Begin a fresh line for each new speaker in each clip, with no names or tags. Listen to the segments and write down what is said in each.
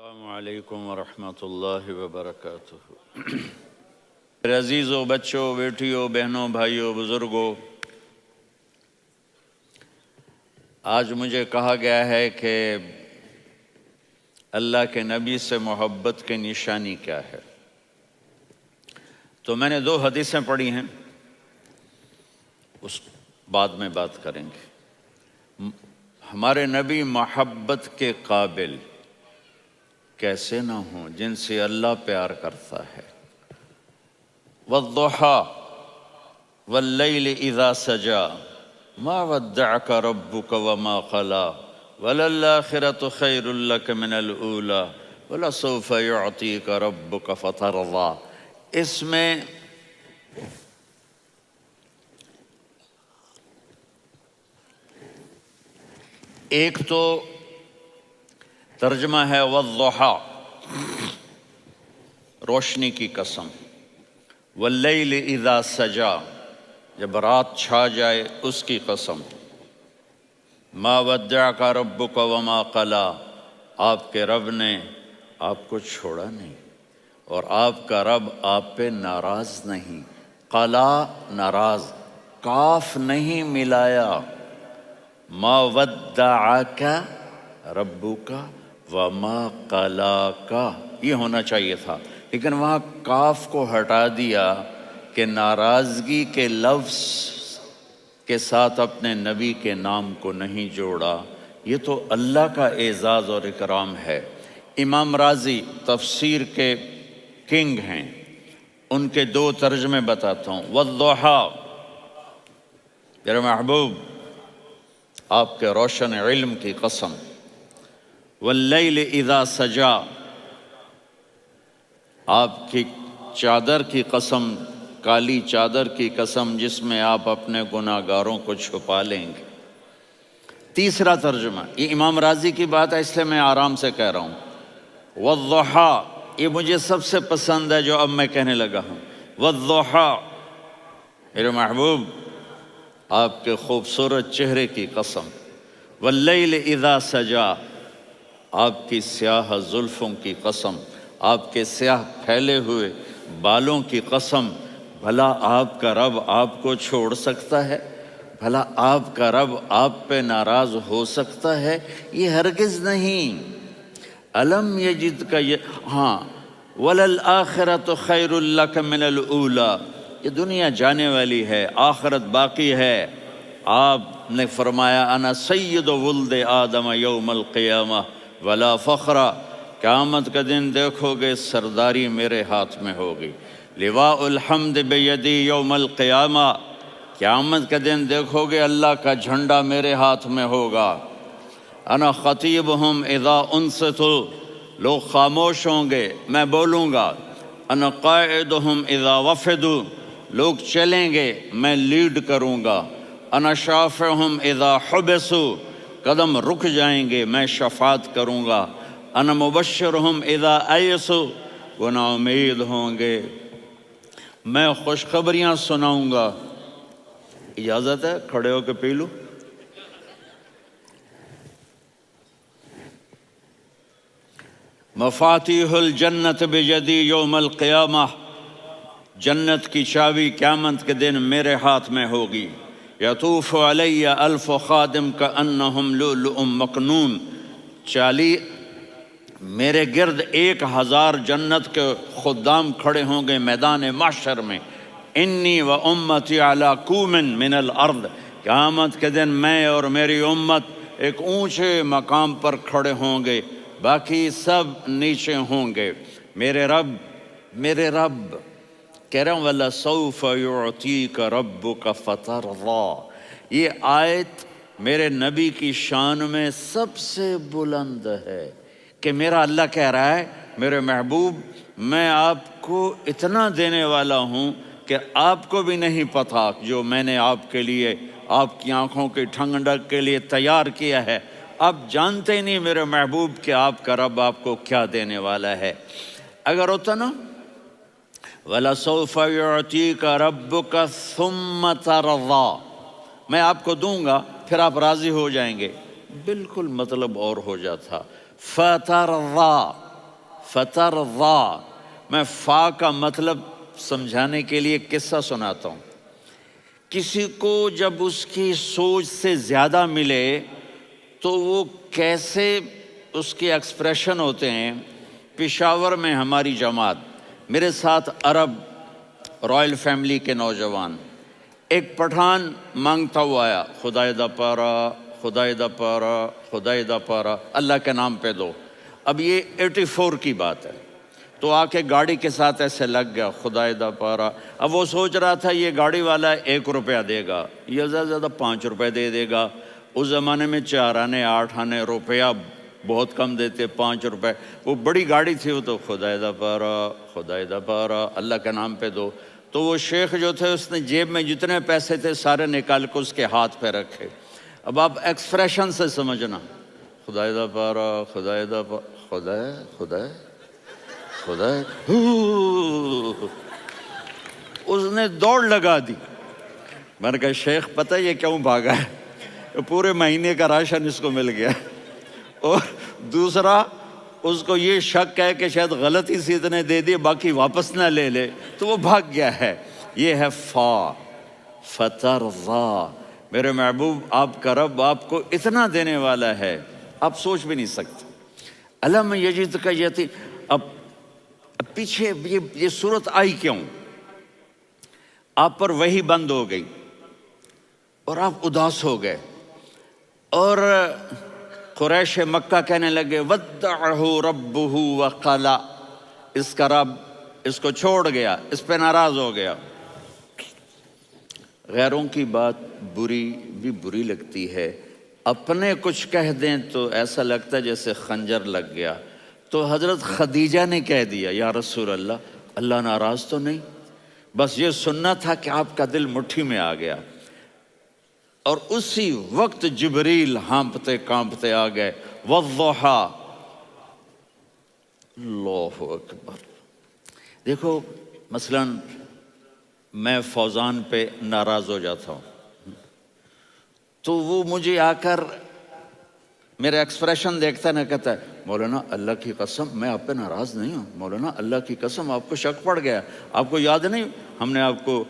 السلام علیکم ورحمۃ اللہ وبرکاتہ۔ میرے عزیزوں، بچوں، بیٹیوں، بہنوں، بھائیوں، بزرگوں، آج مجھے کہا گیا ہے کہ اللہ کے نبی سے محبت کی نشانی کیا ہے، تو میں نے 2 حدیثیں پڑھی ہیں، اس بعد میں بات کریں گے۔ ہمارے نبی محبت کے قابل کیسے نہ ہوں جن سے اللہ پیار کرتا ہے۔ وَالضُّحَىٰ وَاللَّيْلِ إِذَا سَجَىٰ مَا وَدَّعَكَ رَبُّكَ وَمَا قَلَىٰ وَلَلْآخِرَةُ خَيْرٌ لَكَ مِنَ الْأُولَىٰ وَلَسَوْفَ يُعْطِيكَ رَبُّكَ فَتَرْضَىٰ۔ اس میں ایک تو ترجمہ ہے والضحیٰ، روشنی کی قسم، واللیل اذا سجا، جب رات چھا جائے اس کی قسم، ما ودعک ربک وما قلی، آپ کے رب نے آپ کو چھوڑا نہیں اور آپ کا رب آپ پہ ناراض نہیں۔ قلا ناراض، کاف نہیں ملایا، ما ودعک ربک وما قلاک، یہ ہونا چاہیے تھا، لیکن وہاں کاف کو ہٹا دیا کہ ناراضگی کے لفظ کے ساتھ اپنے نبی کے نام کو نہیں جوڑا۔ یہ تو اللہ کا اعزاز اور اکرام ہے۔ امام راضی تفسیر کے کنگ ہیں، ان کے 2 ترجمے بتاتا ہوں۔ والضحیٰ، میرے محبوب آپ کے روشن علم کی قسم، واللیل اذا سجا، آپ کی چادر کی قسم، کالی چادر کی قسم جس میں آپ اپنے گناہگاروں کو چھپا لیں گے۔ تیسرا ترجمہ، یہ امام راضی کی بات ہے اس لیے میں آرام سے کہہ رہا ہوں۔ والضحیٰ، یہ مجھے سب سے پسند ہے جو اب میں کہنے لگا ہوں۔ والضحیٰ، میرے محبوب آپ کے خوبصورت چہرے کی قسم، واللیل اذا سجا، آپ کی سیاہ زلفوں کی قسم، آپ کے سیاہ پھیلے ہوئے بالوں کی قسم، بھلا آپ کا رب آپ کو چھوڑ سکتا ہے؟ بھلا آپ کا رب آپ پہ ناراض ہو سکتا ہے؟ یہ ہرگز نہیں۔ الم یجد کا ہاں، وَلَلْآخِرَةُ خَيْرٌ لَكَ مِنَ الْأُولَىٰ، یہ دنیا جانے والی ہے، آخرت باقی ہے۔ آپ نے فرمایا انا سید ولد آدم یوم القیامہ ولا فخر، قیامت کا دن دیکھو گے سرداری میرے ہاتھ میں ہوگی۔ لواء الحمد بیدی یوم القیامہ، قیامت کا دن دیکھو گے اللہ کا جھنڈا میرے ہاتھ میں ہوگا۔ انا خطیبہم اذا انصتوا، لوگ خاموش ہوں گے میں بولوں گا۔ انا قائدہم اذا وفدوا، لوگ چلیں گے میں لیڈ کروں گا۔ انا شافعہم اذا حبسوا، قدم رک جائیں گے میں شفاعت کروں گا۔ انا مبشرہم اذا ایسوا، وہ نا امید ہوں گے میں خوشخبریاں سناؤں گا۔ اجازت ہے کھڑے ہو کے پی لوں؟ مفاتیح الجنت بیدی یوم القیامہ، جنت کی چابی قیامت کے دن میرے ہاتھ میں ہوگی۔ یطوف علی الف خادم کانہم لؤلؤ مکنون، میرے گرد 1000 جنت کے خدام کھڑے ہوں گے میدان محشر میں۔ انی و امتی علی کوم من الارض، قیامت کے دن میں اور میری امت ایک اونچے مقام پر کھڑے ہوں گے، باقی سب نیچے ہوں گے۔ میرے رب کہہ رہا ہوں وَلَسَوْفَ يُعْطِيكَ رَبُّكَ فَتَرْضَىٰ، یہ آیت میرے نبی کی شان میں سب سے بلند ہے کہ میرا اللہ کہہ رہا ہے میرے محبوب میں آپ کو اتنا دینے والا ہوں کہ آپ کو بھی نہیں پتہ جو میں نے آپ کے لیے، آپ کی آنکھوں کی ٹھنڈک کے لیے تیار کیا ہے۔ آپ جانتے نہیں میرے محبوب کہ آپ کا رب آپ کو کیا دینے والا ہے۔ اگر ہوتا نا وَلَسَوْفَ يُعْطِيكَ رَبُّكَ ثُمَّ تَرْضَىٰ، میں آپ کو دوں گا پھر آپ راضی ہو جائیں گے، بالکل مطلب اور ہو جاتا۔ فَتَرْضَىٰ، فترضا، میں فا کا مطلب سمجھانے کے لیے قصہ سناتا ہوں۔ کسی کو جب اس کی سوچ سے زیادہ ملے تو وہ کیسے اس کے ایکسپریشن ہوتے ہیں۔ پشاور میں ہماری جماعت، میرے ساتھ عرب رائل فیملی کے نوجوان، ایک پٹھان مانگتا ہوا آیا، خدائے دا پارا، خدائے دا پارا، خدائے دا پارا، اللہ کے نام پہ دو۔ اب یہ 84 کی بات ہے، تو آ کے گاڑی کے ساتھ ایسے لگ گیا، خدائے دا پارا۔ اب وہ سوچ رہا تھا یہ گاڑی والا 1 روپیہ دے گا، یہ زیادہ زیادہ 5 روپے دے دے گا۔ اس زمانے میں 4 آنے 8 آنے روپیہ بہت کم دیتے، 5 روپے، وہ بڑی گاڑی تھی، وہ تو خدائے دا پارا، خدائے دا پارا، اللہ کے نام پہ دو۔ تو وہ شیخ جو تھے اس نے جیب میں جتنے پیسے تھے سارے نکال کے اس کے ہاتھ پہ رکھے۔ اب آپ ایکسپریشن سے سمجھنا، خدائے دا پارا، خدائے دا پارا، خدائے خدائے خدائے، اس نے دوڑ لگا دی۔ میں نے کہا شیخ پتہ یہ کیوں بھاگا ہے؟ پورے مہینے کا راشن اس کو مل گیا، اور دوسرا اس کو یہ شک ہے کہ شاید غلطی سے اتنے دے دیے باقی واپس نہ لے لے، تو وہ بھاگ گیا ہے۔ یہ ہے فا، فترضا۔ میرے محبوب آپ کا رب آپ کو اتنا دینے والا ہے آپ سوچ بھی نہیں سکتے۔ الم یجدک یتیم، اب پیچھے یہ صورت آئی کیوں؟ آپ پر وحی بند ہو گئی اور آپ اداس ہو گئے، اور قریش مکہ کہنے لگے ودعہ ربہ وقلا، اس کا رب اس کو چھوڑ گیا، اس پہ ناراض ہو گیا۔ غیروں کی بات بری لگتی ہے، اپنے کچھ کہہ دیں تو ایسا لگتا ہے جیسے خنجر لگ گیا۔ تو حضرت خدیجہ نے کہہ دیا یا رسول اللہ، اللہ ناراض تو نہیں؟ بس یہ سننا تھا کہ آپ کا دل مٹھی میں آ گیا۔ اور اسی وقت جبریل ہانپتے کانپتے آ گئے، والضحی، اللہ اکبر۔ دیکھو مثلا میں فوزان پہ ناراض ہو جاتا ہوں تو وہ مجھے آ کر میرا ایکسپریشن دیکھتا ہے نا، کہتا ہے مولانا اللہ کی قسم میں آپ پہ ناراض نہیں ہوں، مولانا اللہ کی قسم آپ کو شک پڑ گیا، آپ کو یاد نہیں ہم نے آپ کو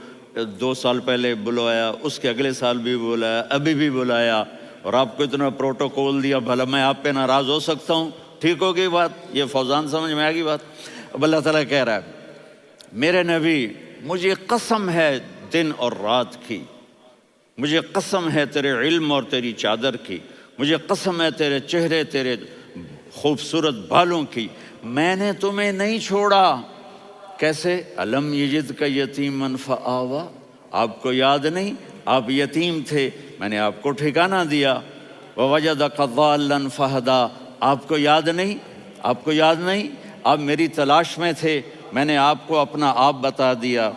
2 سال پہلے بلوایا، اس کے اگلے سال بھی بلایا، ابھی بھی بلایا، اور آپ کو اتنا پروٹوکول دیا، بھلا میں آپ پہ ناراض ہو سکتا ہوں؟ ٹھیک ہوگی بات؟ یہ فوزان سمجھ میں آ گئی بات؟ اب اللہ تعالیٰ کہہ رہا ہے میرے نبی مجھے قسم ہے دن اور رات کی، مجھے قسم ہے تیرے علم اور تیری چادر کی، مجھے قسم ہے تیرے چہرے تیرے خوبصورت بالوں کی، میں نے تمہیں نہیں چھوڑا۔ کیسے؟ الم یجدک یتیما فآویٰ، آپ کو یاد نہیں آپ یتیم تھے، میں نے آپ کو ٹھکانہ دیا۔ ووجدک ضالا فہدیٰ، آپ کو یاد نہیں، آپ کو یاد نہیں آپ میری تلاش میں تھے، میں نے آپ کو اپنا آپ بتا دیا۔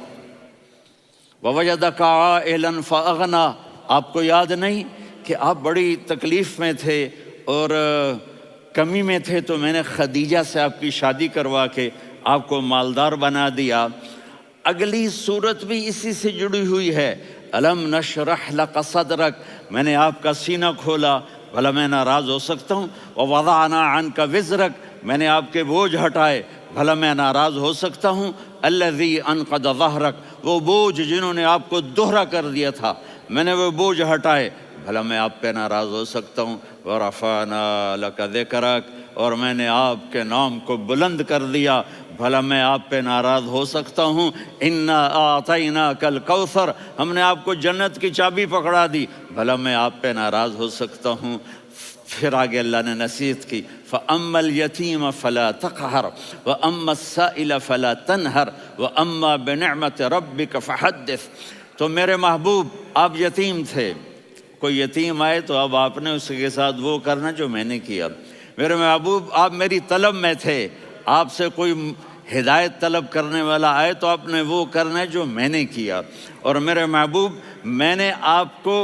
ووجدک عائلا فاغنیٰ، آپ کو یاد نہیں کہ آپ بڑی تکلیف میں تھے اور کمی میں تھے، تو میں نے خدیجہ سے آپ کی شادی کروا کے آپ کو مالدار بنا دیا۔ اگلی صورت بھی اسی سے جڑی ہوئی ہے، الم نشرح لک صدرک، میں نے آپ کا سینہ کھولا، بھلا میں ناراض ہو سکتا ہوں؟ ووضعنا عنک وزرک، میں نے آپ کے بوجھ ہٹائے، بھلا میں ناراض ہو سکتا ہوں؟ الذی انقض ظہرک، وہ بوجھ جنہوں نے آپ کو دوہرا کر دیا تھا، میں نے وہ بوجھ ہٹائے، بھلا میں آپ پہ ناراض ہو سکتا ہوں؟ ورفعنا لک ذکرک، اور میں نے آپ کے نام کو بلند کر دیا، بھلا میں آپ پہ ناراض ہو سکتا ہوں؟ انا اعطیناک الکوثر، ہم نے آپ کو جنت کی چابی پکڑا دی، بھلا میں آپ پہ ناراض ہو سکتا ہوں؟ پھر آگے اللہ نے نصیحت کی، فَأَمَّا الْيَتِيمَ فَلَا تَقْهَرْ وَأَمَّا السَّائِلَ فَلَا تَنْهَرْ وَأَمَّا بِنِعْمَةِ رَبِّكَ فَحَدِّثْ۔ تو میرے محبوب آپ یتیم تھے، کوئی یتیم آئے تو اب آپ نے اس کے ساتھ وہ کرنا جو میں نے کیا۔ میرے محبوب آپ میری طلب میں تھے، آپ سے کوئی ہدایت طلب کرنے والا آئے تو آپ نے وہ کرنا ہے جو میں نے کیا۔ اور میرے محبوب میں نے آپ کو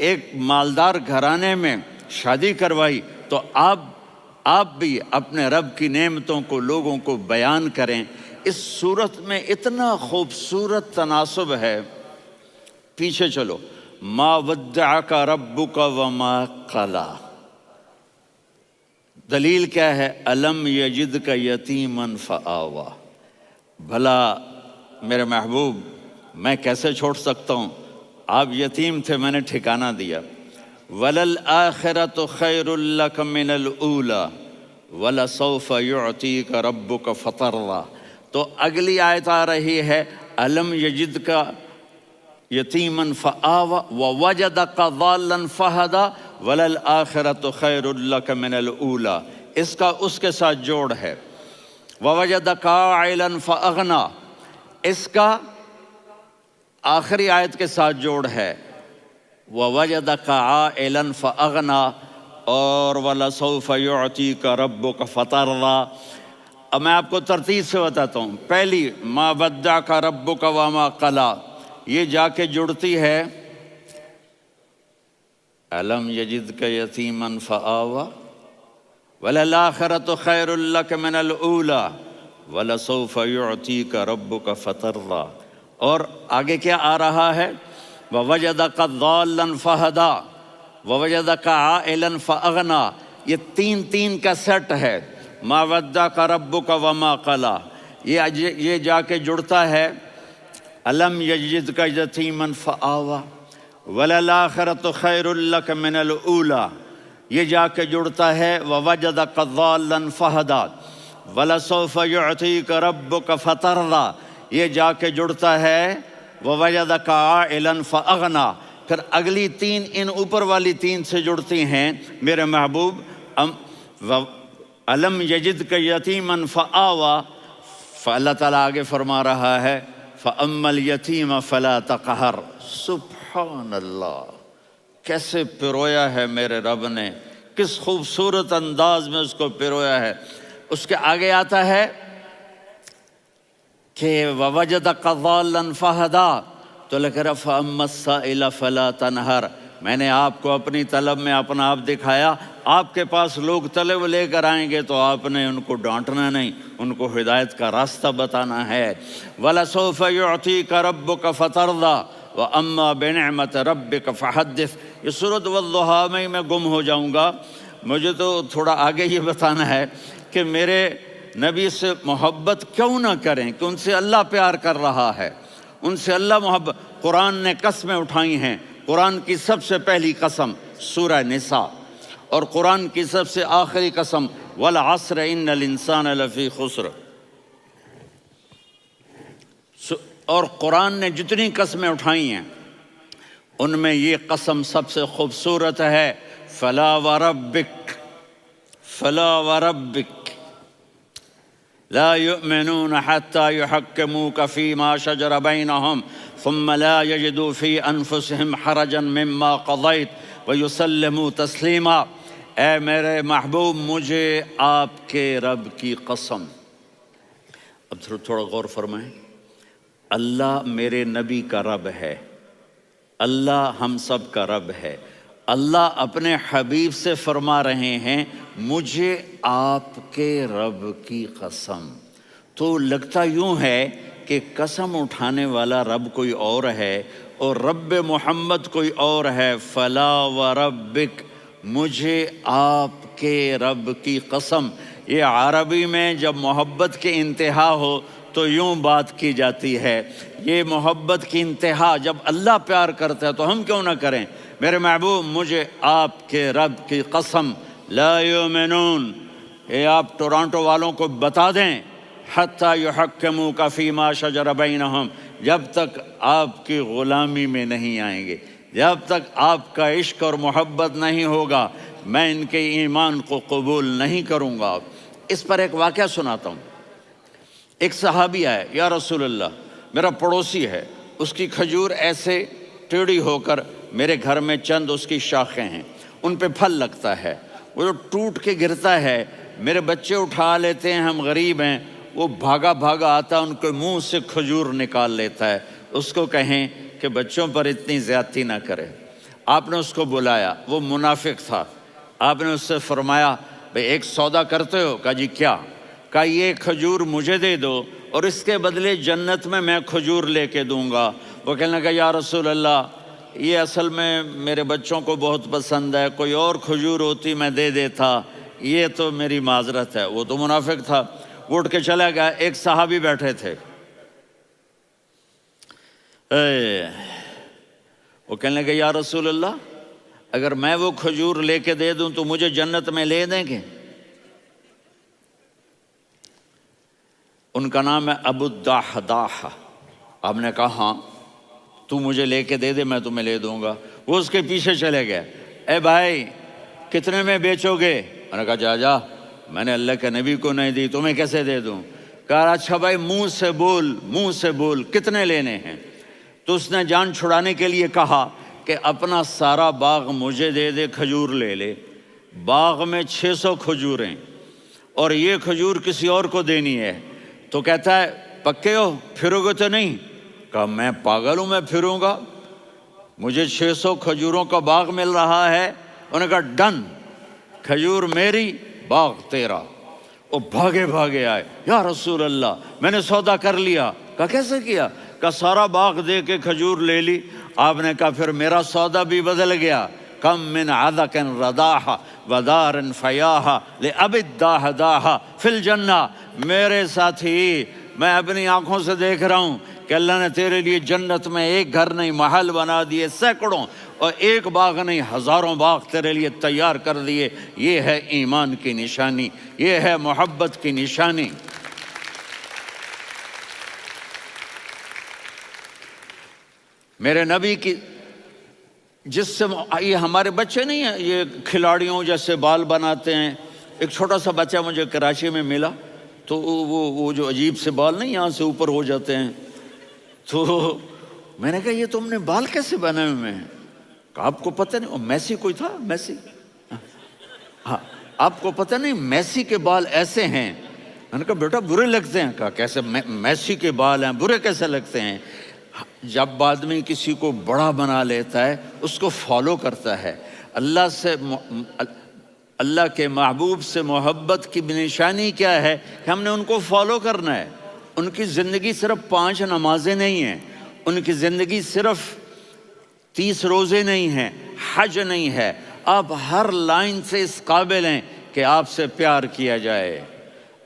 ایک مالدار گھرانے میں شادی کروائی، تو آپ بھی اپنے رب کی نعمتوں کو لوگوں کو بیان کریں۔ اس صورت میں اتنا خوبصورت تناسب ہے، پیچھے چلو، ما ودعک ربک وما قلی، دلیل کیا ہے؟ الم یجد کا یتیمن فآوا، بھلا میرے محبوب میں کیسے چھوڑ سکتا ہوں؟ آپ یتیم تھے، میں نے ٹھکانہ دیا۔ وَلَلْآخِرَةُ خَيْرٌ لَكَ مِنَ الْأُولَى وَلَسَوْفَ يُعْطِيكَ رَبُّكَ فَتَرْضَىٰ۔ تو اگلی آیت آ رہی ہے الم یجد کا یتیمن فآوا ووجدک ضالا فہدا وللآخرۃ خیر لک من الاولی، اس کا اس کے ساتھ جوڑ ہے۔ ووجدک عائلا فاغنا، اس کا آخری آیت کے ساتھ جوڑ ہے۔ ووجدک عائلا فاغنا اور ولسوف یعطیک ربک فترضیٰ۔ اب میں آپ کو ترتیب سے بتاتا ہوں۔ پہلی ما ودعک ربک وما قلی، یہ جا کے جڑتی ہے الم یجدک یتیما فآوا وللآخرۃ خیر لک من الاولی ولسوف یعطیک ربک فترضیٰ۔ اور آگے کیا آ رہا ہے؟ ووجدک ضالا فہدا ووجدک عائلا فاغنا، یہ تین تین کا سیٹ ہے۔ ما ودعک ربک وما قلی، یہ جا کے جڑتا ہے الم یجدک یتیما فآوا وللآخرۃ خیر لک من الاولی، یہ جا کے جڑتا ہے ووجدک ضالا فہدا ولسوف یعطیک ربک فترضیٰ، یہ جا کے جڑتا ہے ووجدک عائلا فاغنا۔ پھر اگلی تین ان اوپر والی تین سے جڑتی ہیں میرے محبوب۔ الم یجدک یتیما فآوا، فاللہ تعالیٰ آگے فرما رہا ہے فَأَمَّا الْيَتِيمَ فَلَا تَقْهَرْ۔ سبحان اللہ، کیسے پرویا ہے میرے رب نے، کس خوبصورت انداز میں اس کو پرویا ہے۔ اس کے آگے آتا ہے کہ وَوَجَدَكَ ضَالًّا فَهَدَىٰ، تو لکھ رہا فَأَمَّا السَّائِلَ فَلَا تَنْهَرْ، میں نے آپ کو اپنی طلب میں اپنا آپ دکھایا۔ آپ کے پاس لوگ طلب لے کر آئیں گے تو آپ نے ان کو ڈانٹنا نہیں، ان کو ہدایت کا راستہ بتانا ہے۔ وَلَسَوْفَ يُعْطِيكَ رَبُّكَ فَتَرْضَىٰ وَأَمَّا بِنِعْمَةِ رَبِّكَ فَحَدِّثْ۔ یہ سورۃ والضحیٰ میں گم ہو جاؤں گا، مجھے تو تھوڑا آگے یہ بتانا ہے کہ میرے نبی سے محبت کیوں نہ کریں، کہ ان سے اللہ پیار کر رہا ہے، ان سے اللہ محبت۔ قرآن نے قسمیں اٹھائی ہیں، قرآن کی سب سے پہلی قسم سورہ نساء، اور قرآن کی سب سے آخری قسم والعصر ان الانسان لفی خسر۔ اور قرآن نے جتنی قسمیں اٹھائی ہیں ان میں یہ قسم سب سے خوبصورت ہے، فلا وربک فلا وربک لا يؤمنون حتى يحكموك فيما شجر بينهم ثم لا يجدوا في أنفسهم حرجا مما قضيت ويسلموا تسلیما۔ اے میرے محبوب، مجھے آپ کے رب کی قسم۔ اب تھوڑا غور فرمائیں، اللہ میرے نبی کا رب ہے، اللہ ہم سب کا رب ہے۔ اللہ اپنے حبیب سے فرما رہے ہیں مجھے آپ کے رب کی قسم۔ تو لگتا یوں ہے کہ قسم اٹھانے والا رب کوئی اور ہے اور رب محمد کوئی اور ہے۔ فلا وربک، مجھے آپ کے رب کی قسم۔ یہ عربی میں جب محبت کی انتہا ہو تو یوں بات کی جاتی ہے، یہ محبت کی انتہا جب اللہ پیار کرتا ہے تو ہم کیوں نہ کریں۔ میرے محبوب، مجھے آپ کے رب کی قسم، لا یؤمنون، یہ آپ ٹورانٹو والوں کو بتا دیں، حتی یحکموک فیما شجر بینہم، جب تک آپ کی غلامی میں نہیں آئیں گے، جب تک آپ کا عشق اور محبت نہیں ہوگا، میں ان کے ایمان کو قبول نہیں کروں گا۔ اس پر ایک واقعہ سناتا ہوں۔ ایک صحابی آئے، یا رسول اللہ، میرا پڑوسی ہے، اس کی کھجور ایسے ٹیڑھی ہو کر میرے گھر میں چند اس کی شاخیں ہیں، ان پہ پھل لگتا ہے، وہ جو ٹوٹ کے گرتا ہے، میرے بچے اٹھا لیتے ہیں، ہم غریب ہیں، وہ بھاگا بھاگا آتا ہے، ان کے منہ سے کھجور نکال لیتا ہے۔ اس کو کہیں کہ بچوں پر اتنی زیادتی نہ کرے۔ آپ نے اس کو بلایا، وہ منافق تھا، آپ نے اس سے فرمایا بھئی ایک سودا کرتے ہو؟ کہا جی کیا؟ کہا یہ کھجور مجھے دے دو اور اس کے بدلے جنت میں کھجور لے کے دوں گا۔ وہ کہنے لگا یا رسول اللہ، یہ اصل میں میرے بچوں کو بہت پسند ہے، کوئی اور کھجور ہوتی میں دے دیتا، یہ تو میری معذرت ہے۔ وہ تو منافق تھا، وہ اٹھ کے چلا گیا۔ ایک صحابی بیٹھے تھے، وہ کہنے لگے یا رسول اللہ، اگر میں وہ کھجور لے کے دے دوں تو مجھے جنت میں لے دیں گے؟ ان کا نام ہے ابو الدحداح۔ آپ نے کہا ہاں، تو مجھے لے کے دے دے، میں تمہیں لے دوں گا۔ وہ اس کے پیچھے چلے گئے، اے بھائی کتنے میں بیچو گے؟ میں نے کہا جا میں نے اللہ کے نبی کو نہیں دی، تمہیں کیسے دے دوں؟ کہا اچھا بھائی منہ سے بول کتنے لینے ہیں؟ تو اس نے جان چھڑانے کے لیے کہا کہ اپنا سارا باغ مجھے دے دے، کھجور لے لے۔ باغ میں 600 کھجوریں اور یہ کھجور کسی اور کو دینی ہے۔ تو کہتا ہے پکے ہو، پھرو گے تو نہیں؟ کہا میں پاگل ہوں، میں پھروں گا؟ مجھے 600 کھجوروں کا باغ مل رہا ہے۔ انہوں نے کہا ڈن، کھجور میری، باغ تیرا۔ وہ بھاگے آئے، یا رسول اللہ میں نے سودا کر لیا۔ کہا کیسے کیا؟ کہا سارا باغ دے کے کھجور لے لی۔ آپ نے کہا پھر میرا سودا بھی بدل گیا۔ کم من عذق رداح ودار فیاح لأبی الدحداح فی الجنہ۔ میرے ساتھی، میں اپنی آنکھوں سے دیکھ رہا ہوں کہ اللہ نے تیرے لیے جنت میں ایک گھر نہیں محل بنا دیے سینکڑوں، اور ایک باغ نہیں ہزاروں باغ تیرے لیے تیار کر دیے۔ یہ ہے ایمان کی نشانی، یہ ہے محبت کی نشانی۔ میرے نبی کی جس سے یہ ہمارے بچے نہیں ہیں، یہ کھلاڑیوں جیسے بال بناتے ہیں۔ ایک چھوٹا سا بچہ مجھے کراچی میں ملا، تو وہ جو عجیب سے بال نہیں یہاں سے اوپر ہو جاتے ہیں، تو میں نے کہا یہ تم نے بال کیسے بنائے ہوئے ہیں؟ کہا آپ کو پتہ نہیں؟ میسی کوئی تھا، میسی، ہاں آپ کو پتہ نہیں میسی کے بال ایسے ہیں؟ میں نے کہا بیٹا برے لگتے ہیں۔ کہا کیسے؟ میسی کے بال ہیں برے کیسے لگتے ہیں؟ جب آدمی کسی کو بڑا بنا لیتا ہے اس کو فالو کرتا ہے۔ اللہ کے محبوب سے محبت کی نشانی کیا ہے کہ ہم نے ان کو فالو کرنا ہے۔ ان کی زندگی صرف 5 نمازیں نہیں ہیں، ان کی زندگی صرف 30 روزے نہیں ہیں، حج نہیں ہے۔ آپ ہر لائن سے اس قابل ہیں کہ آپ سے پیار کیا جائے۔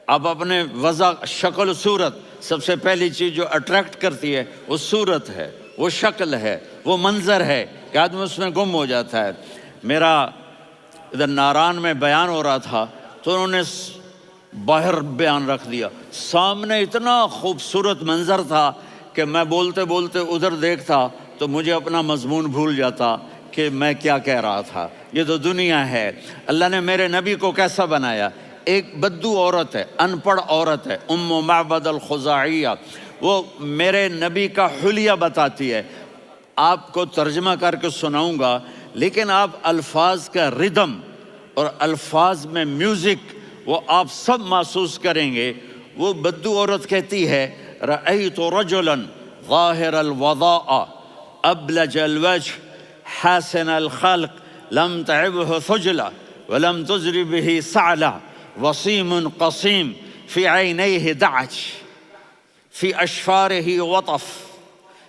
آپ اپنے وضع، شکل و صورت، سب سے پہلی چیز جو اٹریکٹ کرتی ہے وہ صورت ہے، وہ شکل ہے، وہ منظر ہے کہ آدمی اس میں گم ہو جاتا ہے۔ میرا ادھر ناران میں بیان ہو رہا تھا تو انہوں نے باہر بیان رکھ دیا، سامنے اتنا خوبصورت منظر تھا کہ میں بولتے بولتے ادھر دیکھتا تو مجھے اپنا مضمون بھول جاتا کہ میں کیا کہہ رہا تھا۔ یہ تو دنیا ہے۔ اللہ نے میرے نبی کو کیسا بنایا؟ ایک بدو عورت ہے، ان پڑھ عورت ہے، ام معبد الخزاعیہ، وہ میرے نبی کا حلیہ بتاتی ہے۔ آپ کو ترجمہ کر کے سناؤں گا، لیکن آپ الفاظ کا ردم اور الفاظ میں میوزک وہ آپ سب محسوس کریں گے۔ وہ بدو عورت کہتی ہے رأیت رجلا ظاہر الوضاء ابلج الوجه حاسن الخلق لم تعبه ثجلة ولم تزر به سعلة وصيم قصيم في عينيه دعج في أشفاره وطف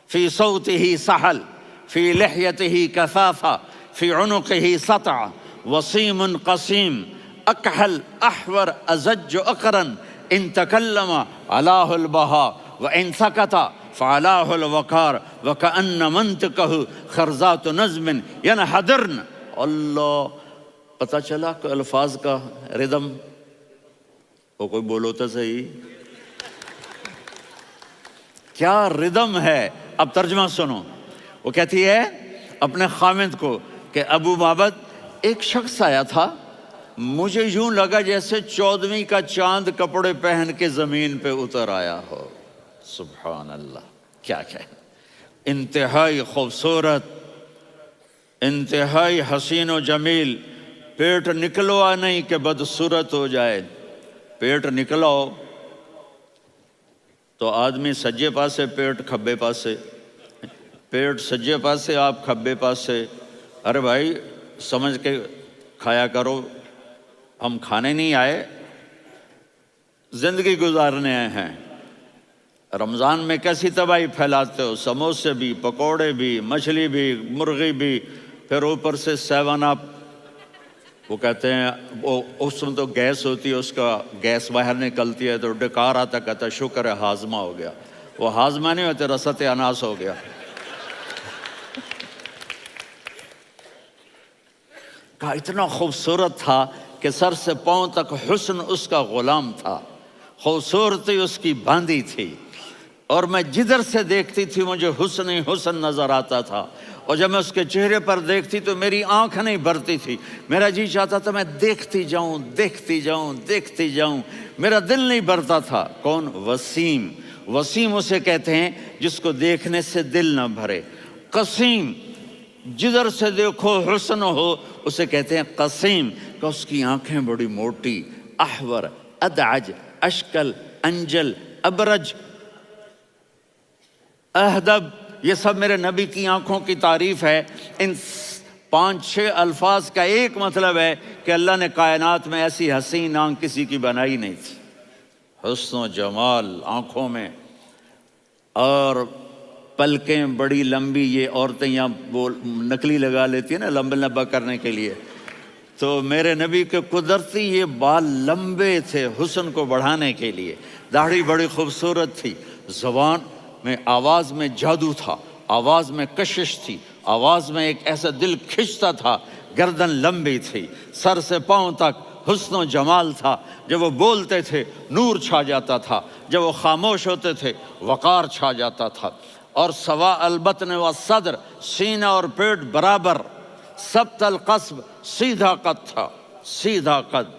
في صوته سحل في لحيته كثافة في عنقه سطع وصيم قصيم أكحل أحور أزج أقرن إن تكلم علاه البهاء وإن سكت فعلاه الوقار وكأن منطقه خرزات نظم ينحدرن۔ اللہ، پتہ چلا کہ الفاظ کا ردم، وہ کوئی بولو تو صحیح، کیا ردم ہے۔ اب ترجمہ سنو۔ وہ کہتی ہے اپنے خامند کو کہ ابو معبد، ایک شخص آیا تھا، مجھے یوں لگا جیسے 14ویں کا چاند کپڑے پہن کے زمین پہ اتر آیا ہو۔ سبحان اللہ، کیا انتہائی خوبصورت، انتہائی حسین و جمیل۔ پیٹ نکلوا نہیں کہ بدصورت ہو جائے۔ پیٹ نکلاؤ تو آدمی سجے پاسے پیٹ، کھبے پاسے پیٹ، سجے پاسے آپ کھبے پاسے۔ ارے بھائی سمجھ کے کھایا کرو، ہم کھانے نہیں آئے، زندگی گزارنے آئے ہیں۔ رمضان میں کیسی تباہی پھیلاتے ہو، سموسے بھی، پکوڑے بھی، مچھلی بھی، مرغی بھی، پھر اوپر سے 7 اپ۔ وہ کہتے ہیں وہ اس میں تو گیس ہوتی ہے، اس کا گیس باہر نکلتی ہے تو ڈکار آتا، کہتا ہے شکر ہے ہاضمہ ہو گیا. وہ ہاضمہ نہیں ہوتے، رسط اناس ہو گیا. کہا اتنا خوبصورت تھا کہ سر سے پاؤں تک حسن اس کا غلام تھا، خوبصورتی اس کی باندھی تھی، اور میں جدھر سے دیکھتی تھی مجھے حسن ہی حسن نظر آتا تھا. اور جب میں اس کے چہرے پر دیکھتی تو میری آنکھ نہیں بھرتی تھی، میرا جی چاہتا تھا میں دیکھتی جاؤں دیکھتی جاؤں دیکھتی جاؤں، میرا دل نہیں بھرتا تھا. کون؟ وسیم. وسیم اسے کہتے ہیں جس کو دیکھنے سے دل نہ بھرے. قسیم، جدھر سے دیکھو حسن ہو، اسے کہتے ہیں قسیم، کہ اس کی آنکھیں بڑی موٹی، احور، ادعج، اشکل، انجل، ابرج، اہدب، یہ سب میرے نبی کی آنکھوں کی تعریف ہے. ان 5-6 الفاظ کا ایک مطلب ہے کہ اللہ نے کائنات میں ایسی حسین آنکھ کسی کی بنائی نہیں تھی. حسن و جمال آنکھوں میں، اور پلکیں بڑی لمبی. یہ عورتیں یہاں وہ نکلی لگا لیتی ہیں نا لمبا لمبا کرنے کے لیے، تو میرے نبی کے قدرتی یہ بال لمبے تھے حسن کو بڑھانے کے لیے. داڑھی بڑی خوبصورت تھی. زبان میں، آواز میں جادو تھا، آواز میں کشش تھی، آواز میں ایک ایسا دل کھنچتا تھا. گردن لمبی تھی، سر سے پاؤں تک حسن و جمال تھا. جب وہ بولتے تھے نور چھا جاتا تھا، جب وہ خاموش ہوتے تھے وقار چھا جاتا تھا. اور سوا البطن و صدر، سینہ اور پیٹ برابر، سبت القصب، سیدھا قد تھا، سیدھا قد،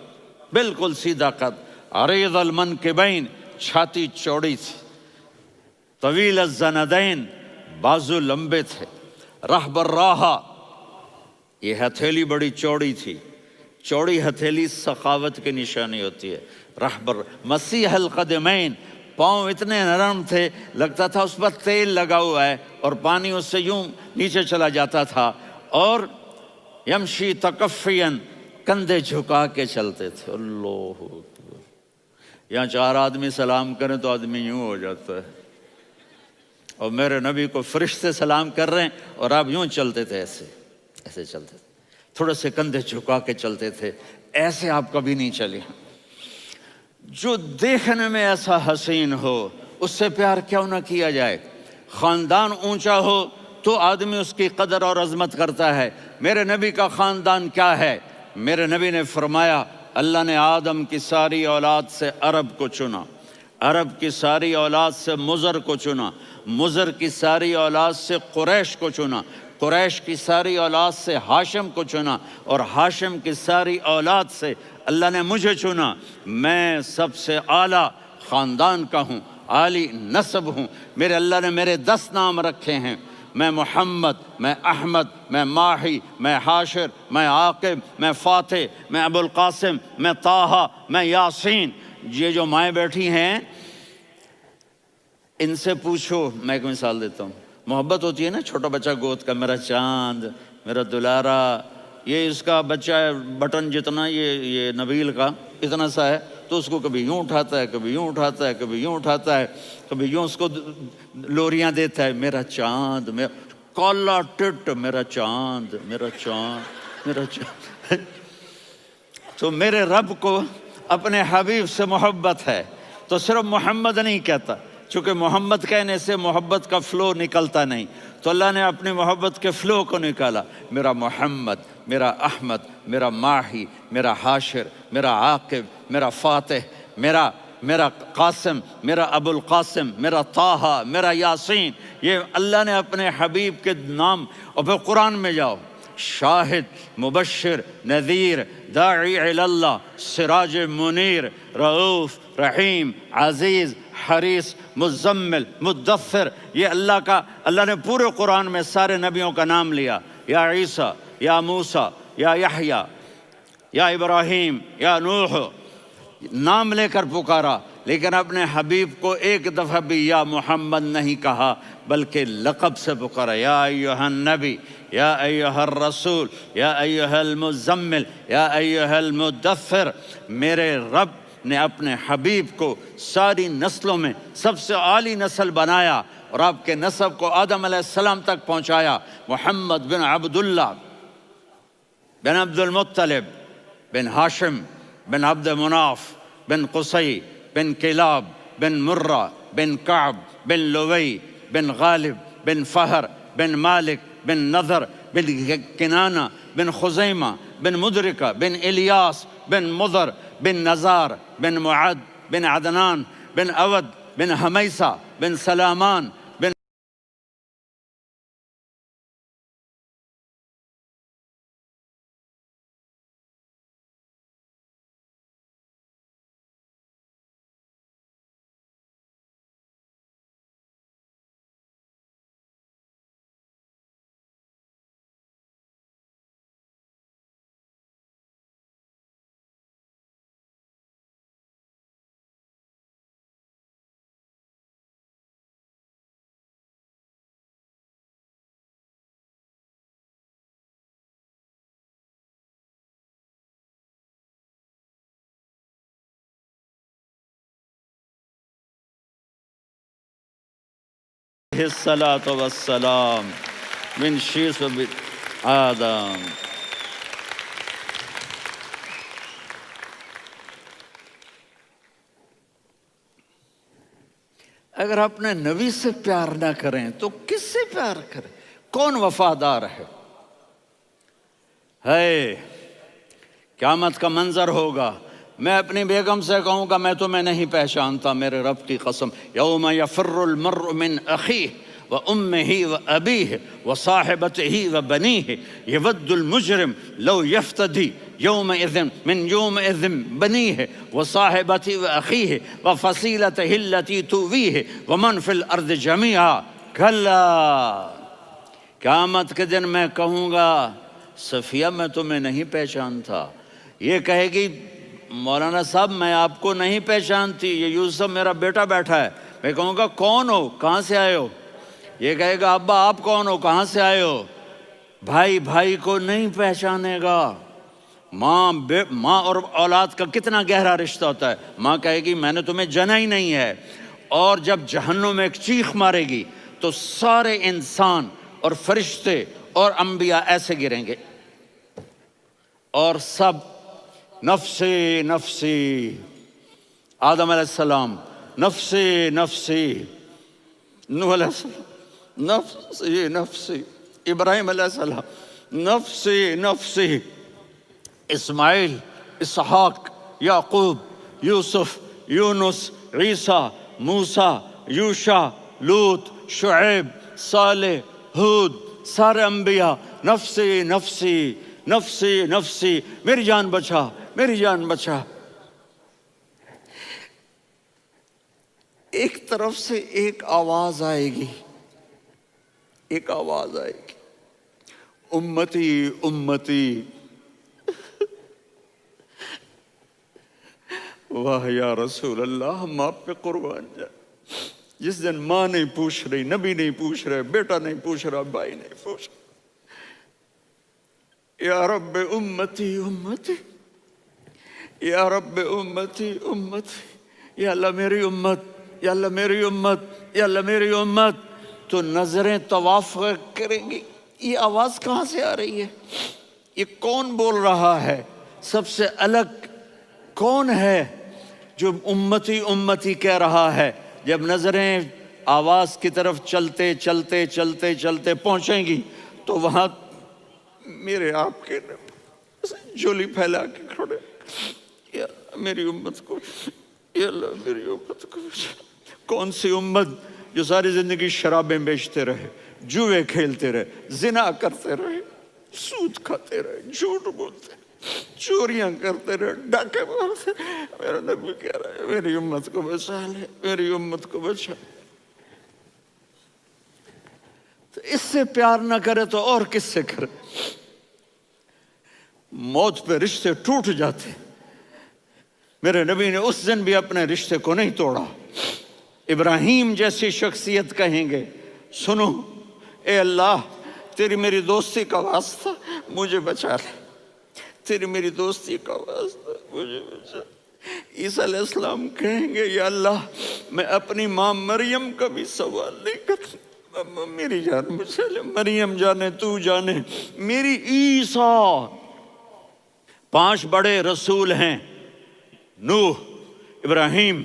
بالکل سیدھا قد. عریض المنکبین، چھاتی چوڑی تھی. طویل الزندین، بازو لمبے تھے. رحب الراحہ، یہ ہتھیلی بڑی چوڑی تھی. چوڑی ہتھیلی سخاوت کی نشانی ہوتی ہے. رحب مسیح القدمین، پاؤں اتنے نرم تھے لگتا تھا اس پر تیل لگا ہوا ہے، اور پانی اس سے یوں نیچے چلا جاتا تھا. اور یمشی تکفین، کندھے جھکا کے چلتے تھے. اللہ اکبر. یہاں 4 آدمی سلام کریں تو آدمی یوں ہو جاتا ہے، اور میرے نبی کو فرشتے سلام کر رہے ہیں اور آپ یوں چلتے تھے، ایسے ایسے چلتے تھے، تھوڑے سے کندھے جھکا کے چلتے تھے. ایسے آپ کبھی نہیں چلے. جو دیکھنے میں ایسا حسین ہو اس سے پیار کیوں نہ کیا جائے. خاندان اونچا ہو تو آدمی اس کی قدر اور عظمت کرتا ہے. میرے نبی کا خاندان کیا ہے؟ میرے نبی نے فرمایا اللہ نے آدم کی ساری اولاد سے عرب کو چنا، عرب کی ساری اولاد سے مضر کو چنا، مضر کی ساری اولاد سے قریش کو چنا، قریش کی ساری اولاد سے ہاشم کو چنا، اور ہاشم کی ساری اولاد سے اللہ نے مجھے چنا. میں سب سے اعلیٰ خاندان کا ہوں، عالی نسب ہوں. میرے اللہ نے میرے 10 نام رکھے ہیں. میں محمد، میں احمد، میں ماہی، میں حاشر، میں عاقب، میں فاتح، میں ابو القاسم، میں طٰہٰ، میں یاسین. یہ جو مائیں بیٹھی ہیں ان سے پوچھو. میں ایک مثال دیتا ہوں. محبت ہوتی ہے نا، چھوٹا بچہ گود کا، میرا چاند، میرا دلارا. یہ اس کا بچہ ہے بٹن جتنا، یہ نبیل کا اتنا سا ہے، تو اس کو کبھی یوں اٹھاتا ہے، کبھی یوں اٹھاتا ہے، کبھی یوں اٹھاتا ہے، کبھی یوں اس کو لوریاں دیتا ہے. میرا چاند، میرا کالا ٹٹ، میرا چاند، میرا چاند، میرا چاند. تو میرے رب کو اپنے حبیب سے محبت ہے تو صرف محمد نہیں کہتا، چونکہ محمد کہنے سے محبت کا فلو نکلتا نہیں، تو اللہ نے اپنی محبت کے فلو کو نکالا. میرا محمد، میرا احمد، میرا ماہی، میرا حاشر، میرا عاقب، میرا فاتح، میرا قاسم، میرا ابو القاسم، میرا طٰہٰ، میرا یاسین. یہ اللہ نے اپنے حبیب کے نام. اور پھر قرآن میں جاؤ، شاہد، مبشر، نذیر، داعی الی اللہ، سراج منیر، رؤوف، رحیم، عزیز، حریص، مزمل، مدثر. یہ اللہ نے پورے قرآن میں سارے نبیوں کا نام لیا. یا عیسیٰ، یا موسیٰ، یا یحییٰ، یا ابراہیم، یا نوح، نام لے کر پکارا. لیکن اپنے حبیب کو ایک دفعہ بھی یا محمد نہیں کہا، بلکہ لقب سے پکارا. یا ایھا النبی، یا ایھا الرسول، یا ایھا المزمل، یا ایھا المدثر. میرے رب نے اپنے حبیب کو ساری نسلوں میں سب سے عالی نسل بنایا، اور آپ کے نسب کو آدم علیہ السلام تک پہنچایا. محمد بن عبداللہ بن عبد المطلب بن ہاشم بن عبد مناف بن قصی بن کلاب بن مرہ بن کعب بن لوی بن غالب بن فہر بن مالک بن نضر بن کنانہ بن خزیمہ بن مدرکہ بن الیاس بن مضر بن نزار بن معد بن عدنان بن اود بن حمیسہ بن سلامان بن الصلاة والسلام من شیث آدم۔ اگر اپنے نبی سے پیار نہ کریں تو کس سے پیار کریں؟ کون وفادار ہے؟ قیامت کا منظر ہوگا، میں اپنی بیگم سے کہوں گا میں تمہیں نہیں پہچانتا، میرے رب کی قسم، یوم یفر المرء من اخیہ وامہ وابیہ وصاحبتہ وبنیہ یود المجرم لو یفتدی یومئذ من یومئذ بنیہ وصاحبتہ واخیہ وفصیلتہ التی تؤویہ ومن فی الارض جمیعا کلا۔ قیامت کے دن میں کہوں گا صفیہ میں تمہیں نہیں پہچانتا، یہ کہے گی مولانا صاحب میں آپ کو نہیں پہچانتی، یہ یوسف میرا بیٹا بیٹھا ہے۔ میں کہوں گا کون ہو، کہاں سے آئے ہو؟ یہ کہے گا ابا آپ کون ہو، کہاں سے آئے ہو؟ بھائی بھائی کو نہیں پہچانے گا۔ ماں اور اولاد کا کتنا گہرا رشتہ ہوتا ہے۔ ماں کہے گی میں نے تمہیں جنا ہی نہیں ہے، اور جب جہنم میں ایک چیخ مارے گی تو سارے انسان اور فرشتے اور انبیاء ایسے گریں گے، اور سب نفسی نفسی، آدم علیہ السلام نفسی نفسی، نوح علیہ السلام نفسی نفسی، ابراہیم علیہ السلام نفسی نفسی، اسماعیل، اسحاق، یعقوب، یوسف، یونس، عیسیٰ، موسیٰ، یوشع، لوط، شعیب، صالح، ہود، سارے انبیاء نفسی نفسی نفسی نفسی، میری جان بچا میری جان بچا۔ ایک طرف سے ایک آواز آئے گی، ایک آواز آئے گی، امتی امتی۔ واہ یا رسول اللہ، ہم آپ پہ قربان جائیں۔ جس دن ماں نہیں پوچھ رہی، نبی نہیں پوچھ رہے، بیٹا نہیں پوچھ رہا، بھائی نہیں پوچھ رہا، یا رب امتی امتی، یا رب امتی امتی، یا اللہ میری امت، یا اللہ میری امت، یا اللہ میری امت۔ تو نظریں طواف کریں گی، یہ آواز کہاں سے آ رہی ہے؟ یہ کون بول رہا ہے؟ سب سے الگ کون ہے جو امتی امتی کہہ رہا ہے؟ جب نظریں آواز کی طرف چلتے چلتے چلتے چلتے پہنچیں گی تو وہاں میرے آپ کے جولی پھیلا کے کھڑے، یا میری امت کو، یا اللہ میری امت کو۔ کون سی امت جو ساری زندگی شرابیں بیچتے رہے، جوئے کھیلتے رہے، زنا کرتے رہے، سود کھاتے رہے، جھوٹ بولتے رہے، چوریاں کرتے رہے، ڈاکے مارتے رہے۔ میرا نبی کہہ رہا ہے میری امت کو بچا لے، میری امت کو بچا۔ تو اس سے پیار نہ کرے تو اور کس سے کرے؟ موت پہ رشتے ٹوٹ جاتے، میرے نبی نے اس دن بھی اپنے رشتے کو نہیں توڑا۔ ابراہیم جیسی شخصیت کہیں گے سنو اے اللہ تیری میری دوستی کا واسطہ مجھے بچا لے، تیری میری دوستی کا واسطہ مجھے بچا۔ عیسیٰ علیہ السلام کہیں گے یا اللہ میں اپنی ماں مریم کا بھی سوال نہیں کرتا، میری جان بچا لے، مریم جانے تو جانے، میری عیسیٰ 5 بڑے رسول ہیں، نوح، ابراہیم،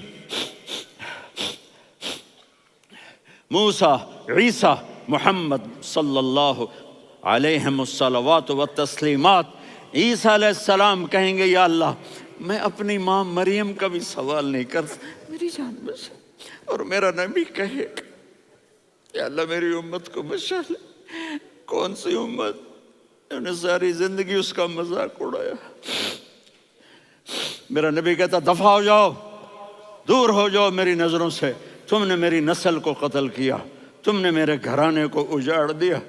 موسیٰ، عیسیٰ، محمد صلی اللہ علیہ الصلوات والتسلیمات۔ عیسیٰ علیہ السلام کہیں گے یا اللہ میں اپنی ماں مریم کا بھی سوال نہیں کرتا، میری جان بچا۔ اور میرا نبی کہے گا یا اللہ میری امت کو بچا لے۔ کون سی امت؟ انہوں نے ساری زندگی اس کا مذاق اڑایا۔ میرا نبی کہتا دفع ہو جاؤ، دور ہو جاؤ میری نظروں سے، تم نے میری نسل کو قتل کیا، تم نے میرے گھرانے کو اجاڑ دیا۔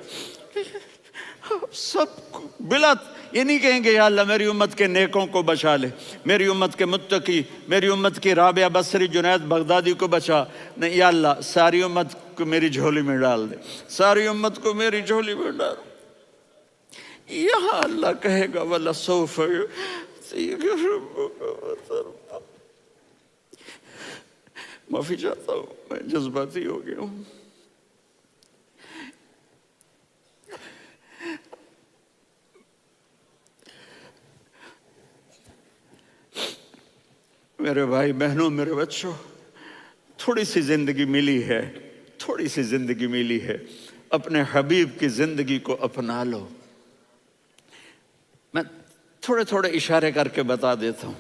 سب بلا یہ نہیں کہیں گے یا اللہ میری امت کے نیکوں کو بچا لے، میری امت کے متقی، میری امت کی رابعہ بصری، جنید بغدادی کو بچا، نہیں یا اللہ ساری امت کو میری جھولی میں ڈال دے، ساری امت کو میری جھولی میں ڈال۔ یہاں اللہ کہے گا وَلَسَوْفَ يُعْطِيكَ رَبُّكَ فَتَرْضَىٰ۔ معافی چاہتا ہوں، میں جذباتی ہو گیا ہوں۔ میرے بھائی بہنوں، میرے بچوں، تھوڑی سی زندگی ملی ہے، تھوڑی سی زندگی ملی ہے، اپنے حبیب کی زندگی کو اپنا لو۔ میں تھوڑے تھوڑے اشارے کر کے بتا دیتا ہوں۔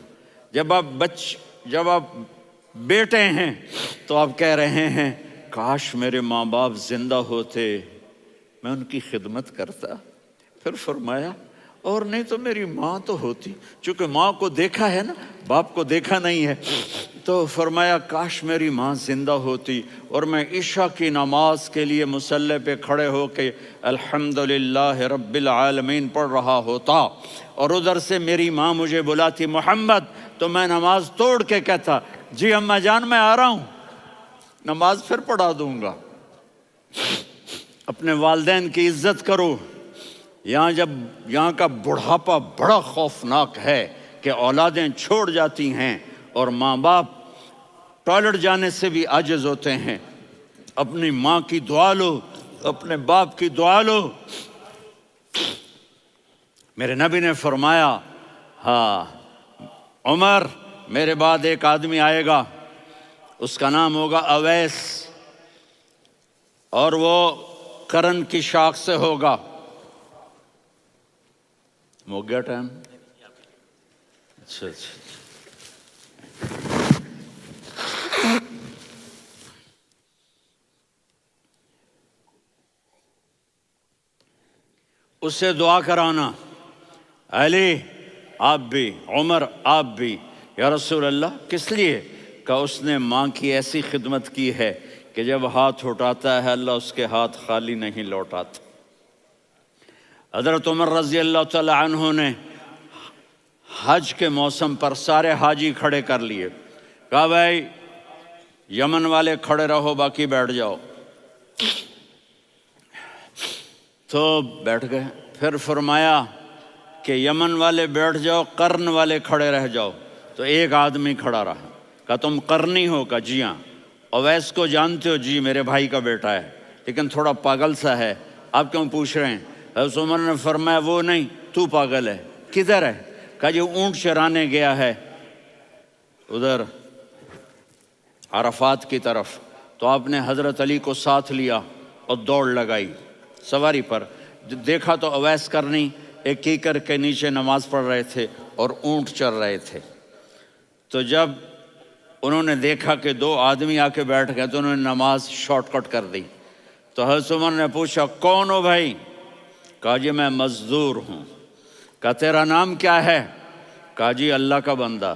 جب آپ بیٹے ہیں تو آپ کہہ رہے ہیں کاش میرے ماں باپ زندہ ہوتے، میں ان کی خدمت کرتا۔ پھر فرمایا اور نہیں تو میری ماں تو ہوتی، چونکہ ماں کو دیکھا ہے نا، باپ کو دیکھا نہیں ہے، تو فرمایا کاش میری ماں زندہ ہوتی اور میں عشاء کی نماز کے لیے مصلی پہ کھڑے ہو کے الحمدللہ رب العالمین پڑھ رہا ہوتا، اور ادھر سے میری ماں مجھے بلاتی محمد، تو میں نماز توڑ کے کہتا جی اماں جان میں آ رہا ہوں، نماز پھر پڑھا دوں گا۔ اپنے والدین کی عزت کرو۔ یہاں کا بڑھاپا بڑا خوفناک ہے کہ اولادیں چھوڑ جاتی ہیں اور ماں باپ ٹوائلٹ جانے سے بھی عاجز ہوتے ہیں۔ اپنی ماں کی دعا لو، اپنے باپ کی دعا لو۔ میرے نبی نے فرمایا ہاں عمر میرے بعد ایک آدمی آئے گا، اس کا نام ہوگا اویس، اور وہ کرن کی شاخ سے ہوگا۔ ہو گیا ٹائم؟ اچھا اس سے دعا کرانا، علی آپ بھی، عمر آپ بھی، یا رسول اللہ کس لیے؟ کہ اس نے ماں کی ایسی خدمت کی ہے کہ جب ہاتھ اٹھاتا ہے اللہ اس کے ہاتھ خالی نہیں لوٹاتا۔ حضرت عمر رضی اللہ تعالی عنہ نے حج کے موسم پر سارے حاجی کھڑے کر لیے، کہا بھائی یمن والے کھڑے رہو باقی بیٹھ جاؤ، تو بیٹھ گئے۔ پھر فرمایا کہ یمن والے بیٹھ جاؤ، قرن والے کھڑے رہ جاؤ، تو ایک آدمی کھڑا رہا۔ کہا تم قرنی ہو؟ کہا جی ہاں۔ اویس کو جانتے ہو؟ جی میرے بھائی کا بیٹا ہے لیکن تھوڑا پاگل سا ہے، آپ کیوں پوچھ رہے ہیں؟ حضرت عمر نے فرمایا وہ نہیں، تو پاگل ہے۔ کدھر ہے؟ کہا جی اونٹ چرانے گیا ہے ادھر عرفات کی طرف۔ تو آپ نے حضرت علی کو ساتھ لیا اور دوڑ لگائی سواری پر۔ دیکھا تو اویس کرنی ایک کیکر کے نیچے نماز پڑھ رہے تھے اور اونٹ چر رہے تھے۔ تو جب انہوں نے دیکھا کہ 2 آدمی آ کے بیٹھ گئے تو انہوں نے نماز شارٹ کٹ کر دی۔ تو حضرت عمر نے پوچھا کون ہو بھائی؟ کہا جی میں مزدور ہوں۔ کہا تیرا نام کیا ہے؟ کہا جی اللہ کا بندہ۔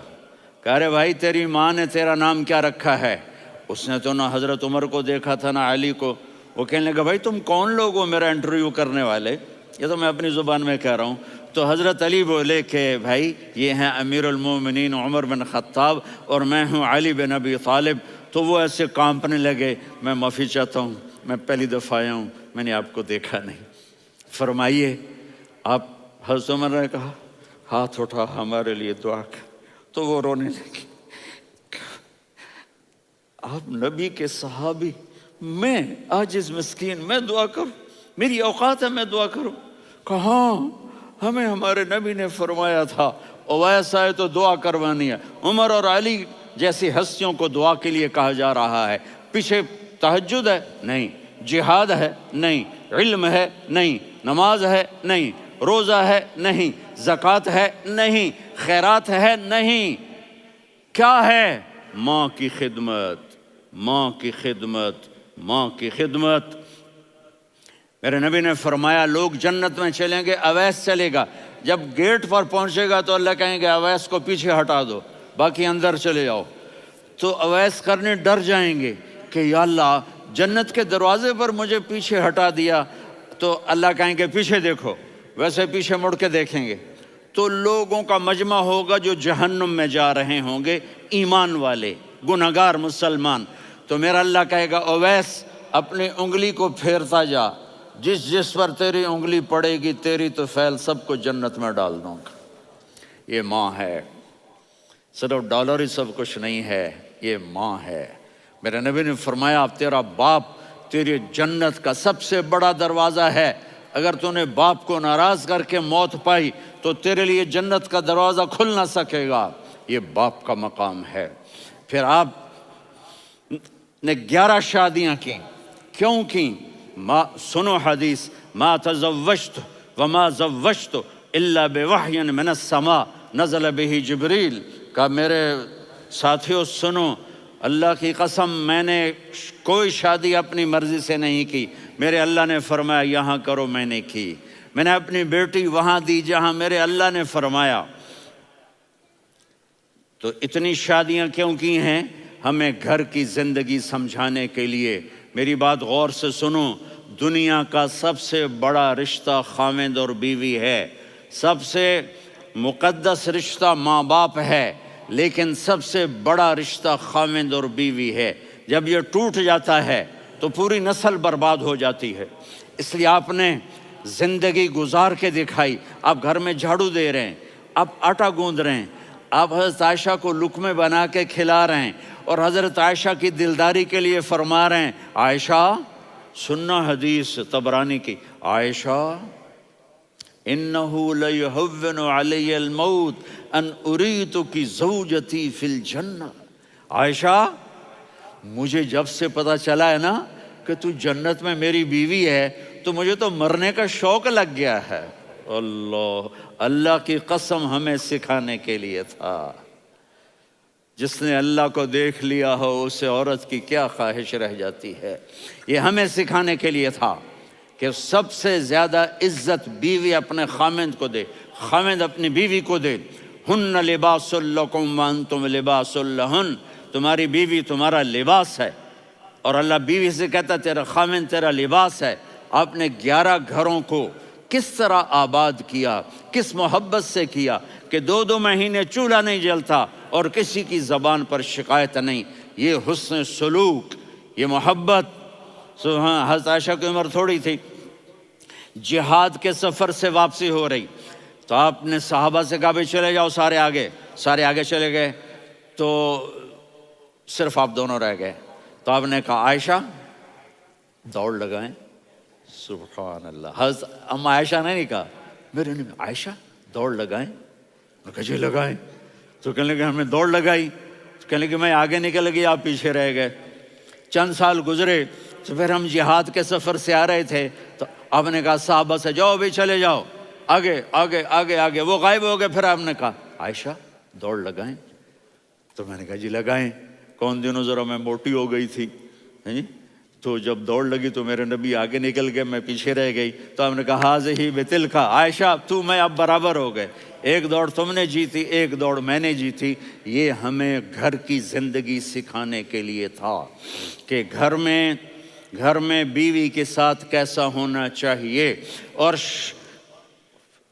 کہا رے بھائی تیری ماں نے تیرا نام کیا رکھا ہے؟ اس نے تو نہ حضرت عمر کو دیکھا تھا نہ علی کو۔ وہ کہنے لگا بھائی تم کون لوگ ہو میرا انٹرویو کرنے والے؟ یہ تو میں اپنی زبان میں کہہ رہا ہوں۔ تو حضرت علی بولے کہ بھائی یہ ہیں امیر المومنین عمر بن خطاب اور میں ہوں علی بن ابی طالب۔ تو وہ ایسے کانپنے لگے، میں معافی چاہتا ہوں، میں پہلی دفعہ آیا ہوں، میں نے آپ کو دیکھا نہیں، فرمائیے آپ۔ حضرت عمر نے کہا ہاتھ اٹھا ہمارے لیے دعا کر۔ تو وہ رونے لگی۔ آپ نبی کے صحابی، میں عاجز مسکین، میں دعا کروں؟ میری اوقات ہے میں دعا کروں؟ کہاں ہمیں ہمارے نبی نے فرمایا تھا اویس آئے تو دعا کروانی ہے۔ عمر اور علی جیسی ہستیوں کو دعا کے لیے کہا جا رہا ہے۔ پیچھے تہجد ہے؟ نہیں۔ جہاد ہے؟ نہیں۔ علم ہے؟ نہیں۔ نماز ہے؟ نہیں۔ روزہ ہے؟ نہیں۔ زکوٰۃ ہے؟ نہیں۔ خیرات ہے؟ نہیں۔ کیا ہے؟ ماں کی خدمت، ماں کی خدمت، ماں کی خدمت۔ میرے نبی نے فرمایا لوگ جنت میں چلیں گے، اویس چلے گا، جب گیٹ پر پہنچے گا تو اللہ کہیں گے اویس کو پیچھے ہٹا دو، باقی اندر چلے جاؤ۔ تو اویس کرنے ڈر جائیں گے کہ یا اللہ جنت کے دروازے پر مجھے پیچھے ہٹا دیا، تو اللہ کہیں گے پیچھے دیکھو، ویسے پیچھے مڑ کے دیکھیں گے تو لوگوں کا مجمع ہوگا جو جہنم میں جا رہے ہوں گے، ایمان والے، گنہگار مسلمان۔ تو میرا اللہ کہے گا اویس اپنی انگلی کو پھیرتا جا، جس جس پر تیری انگلی پڑے گی تیری تو فیل سب کو جنت میں ڈال دوں گا۔ یہ ماں ہے، صرف ڈالر ہی سب کچھ نہیں ہے، یہ ماں ہے۔ میرے نبی نے فرمایا تیرا باپ تیری جنت کا سب سے بڑا دروازہ ہے، اگر تو نے باپ کو ناراض کر کے موت پائی تو تیرے لیے جنت کا دروازہ کھل نہ سکے گا۔ یہ باپ کا مقام ہے۔ پھر آپ نے 11 شادیاں کی، کیوں کی؟ سنو حدیث، ما تزوجت وما زوجت الا بوحی من السماء نزل به جبریل۔ کہا میرے ساتھیوں سنو، اللہ کی قسم میں نے کوئی شادی اپنی مرضی سے نہیں کی، میرے اللہ نے فرمایا یہاں کرو، میں نے کی۔ میں نے اپنی بیٹی وہاں دی جہاں میرے اللہ نے فرمایا۔ تو اتنی شادیاں کیوں کی ہیں؟ ہمیں گھر کی زندگی سمجھانے کے لیے۔ میری بات غور سے سنو، دنیا کا سب سے بڑا رشتہ خاوند اور بیوی ہے، سب سے مقدس رشتہ ماں باپ ہے، لیکن سب سے بڑا رشتہ خاوند اور بیوی ہے۔ جب یہ ٹوٹ جاتا ہے تو پوری نسل برباد ہو جاتی ہے۔ اس لیے آپ نے زندگی گزار کے دکھائی۔ آپ گھر میں جھاڑو دے رہے ہیں، آپ آٹا گوندھ رہے ہیں، آپ حضرت عائشہ کو لقمے بنا کے کھلا رہے ہیں، اور حضرت عائشہ کی دلداری کے لیے فرما رہے ہیں عائشہ، سننا حدیث طبرانی کی، عائشہ انہو لیہون علی الموت ان اریتک زوجتی فی الجنہ۔ عائشہ مجھے جب سے پتا چلا ہے نا کہ تو جنت میں میری بیوی ہے تو مجھے تو مرنے کا شوق لگ گیا ہے۔ اللہ کی قسم ہمیں سکھانے کے لیے تھا۔ جس نے اللہ کو دیکھ لیا ہو اسے عورت کی کیا خواہش رہ جاتی ہے۔ یہ ہمیں سکھانے کے لیے تھا کہ سب سے زیادہ عزت بیوی اپنے خاوند کو دے، خاوند اپنی بیوی کو دے۔ ہن لباس لکم وانتم لباس لہن، تمہاری بیوی تمہارا لباس ہے، اور اللہ بیوی سے کہتا تیرا خاوند تیرا لباس ہے۔ آپ نے 11 گھروں کو کس طرح آباد کیا، کس محبت سے کیا کہ 2 مہینے چولہا نہیں جلتا اور کسی کی زبان پر شکایت نہیں۔ یہ حسن سلوک، یہ محبت۔ حضرت عائشہ کی عمر تھوڑی تھی، جہاد کے سفر سے واپسی ہو رہی، تو آپ نے صحابہ سے کہا بھی چلے جاؤ سارے آگے چلے گئے، تو صرف آپ دونوں رہ گئے۔ تو آپ نے کہا عائشہ دوڑ لگائیں۔ سبحان اللہ، حضرت اما عائشہ نے نہیں کہا، میرے نے عائشہ دوڑ لگائیں، میں کہا جی لگائیں۔ تو کہنے لگے ہمیں دوڑ لگائی، تو کہنے لگے میں آگے نکل گئی آپ پیچھے رہ گئے۔ چند سال گزرے تو پھر ہم جہاد کے سفر سے آ رہے تھے، تو آپ نے کہا صحابہ سے جاؤ بھی چلے جاؤ آگے آگے آگے آگے، وہ غائب ہو گئے۔ پھر آپ نے کہا عائشہ دوڑ لگائیں، تو میں نے کہا جی لگائیں۔ کون دنوں ذرا میں موٹی ہو گئی تھی، تو جب دوڑ لگی تو میرے نبی آگے نکل گئے، میں پیچھے رہ گئی۔ تو ہم نے کہا ہاذہ بتلک، عائشہ تو میں اب برابر ہو گئے، ایک دوڑ تم نے جیتی ایک دوڑ میں نے جیتی۔ یہ ہمیں گھر کی زندگی سکھانے کے لیے تھا کہ گھر میں بیوی کے ساتھ کیسا ہونا چاہیے۔ اور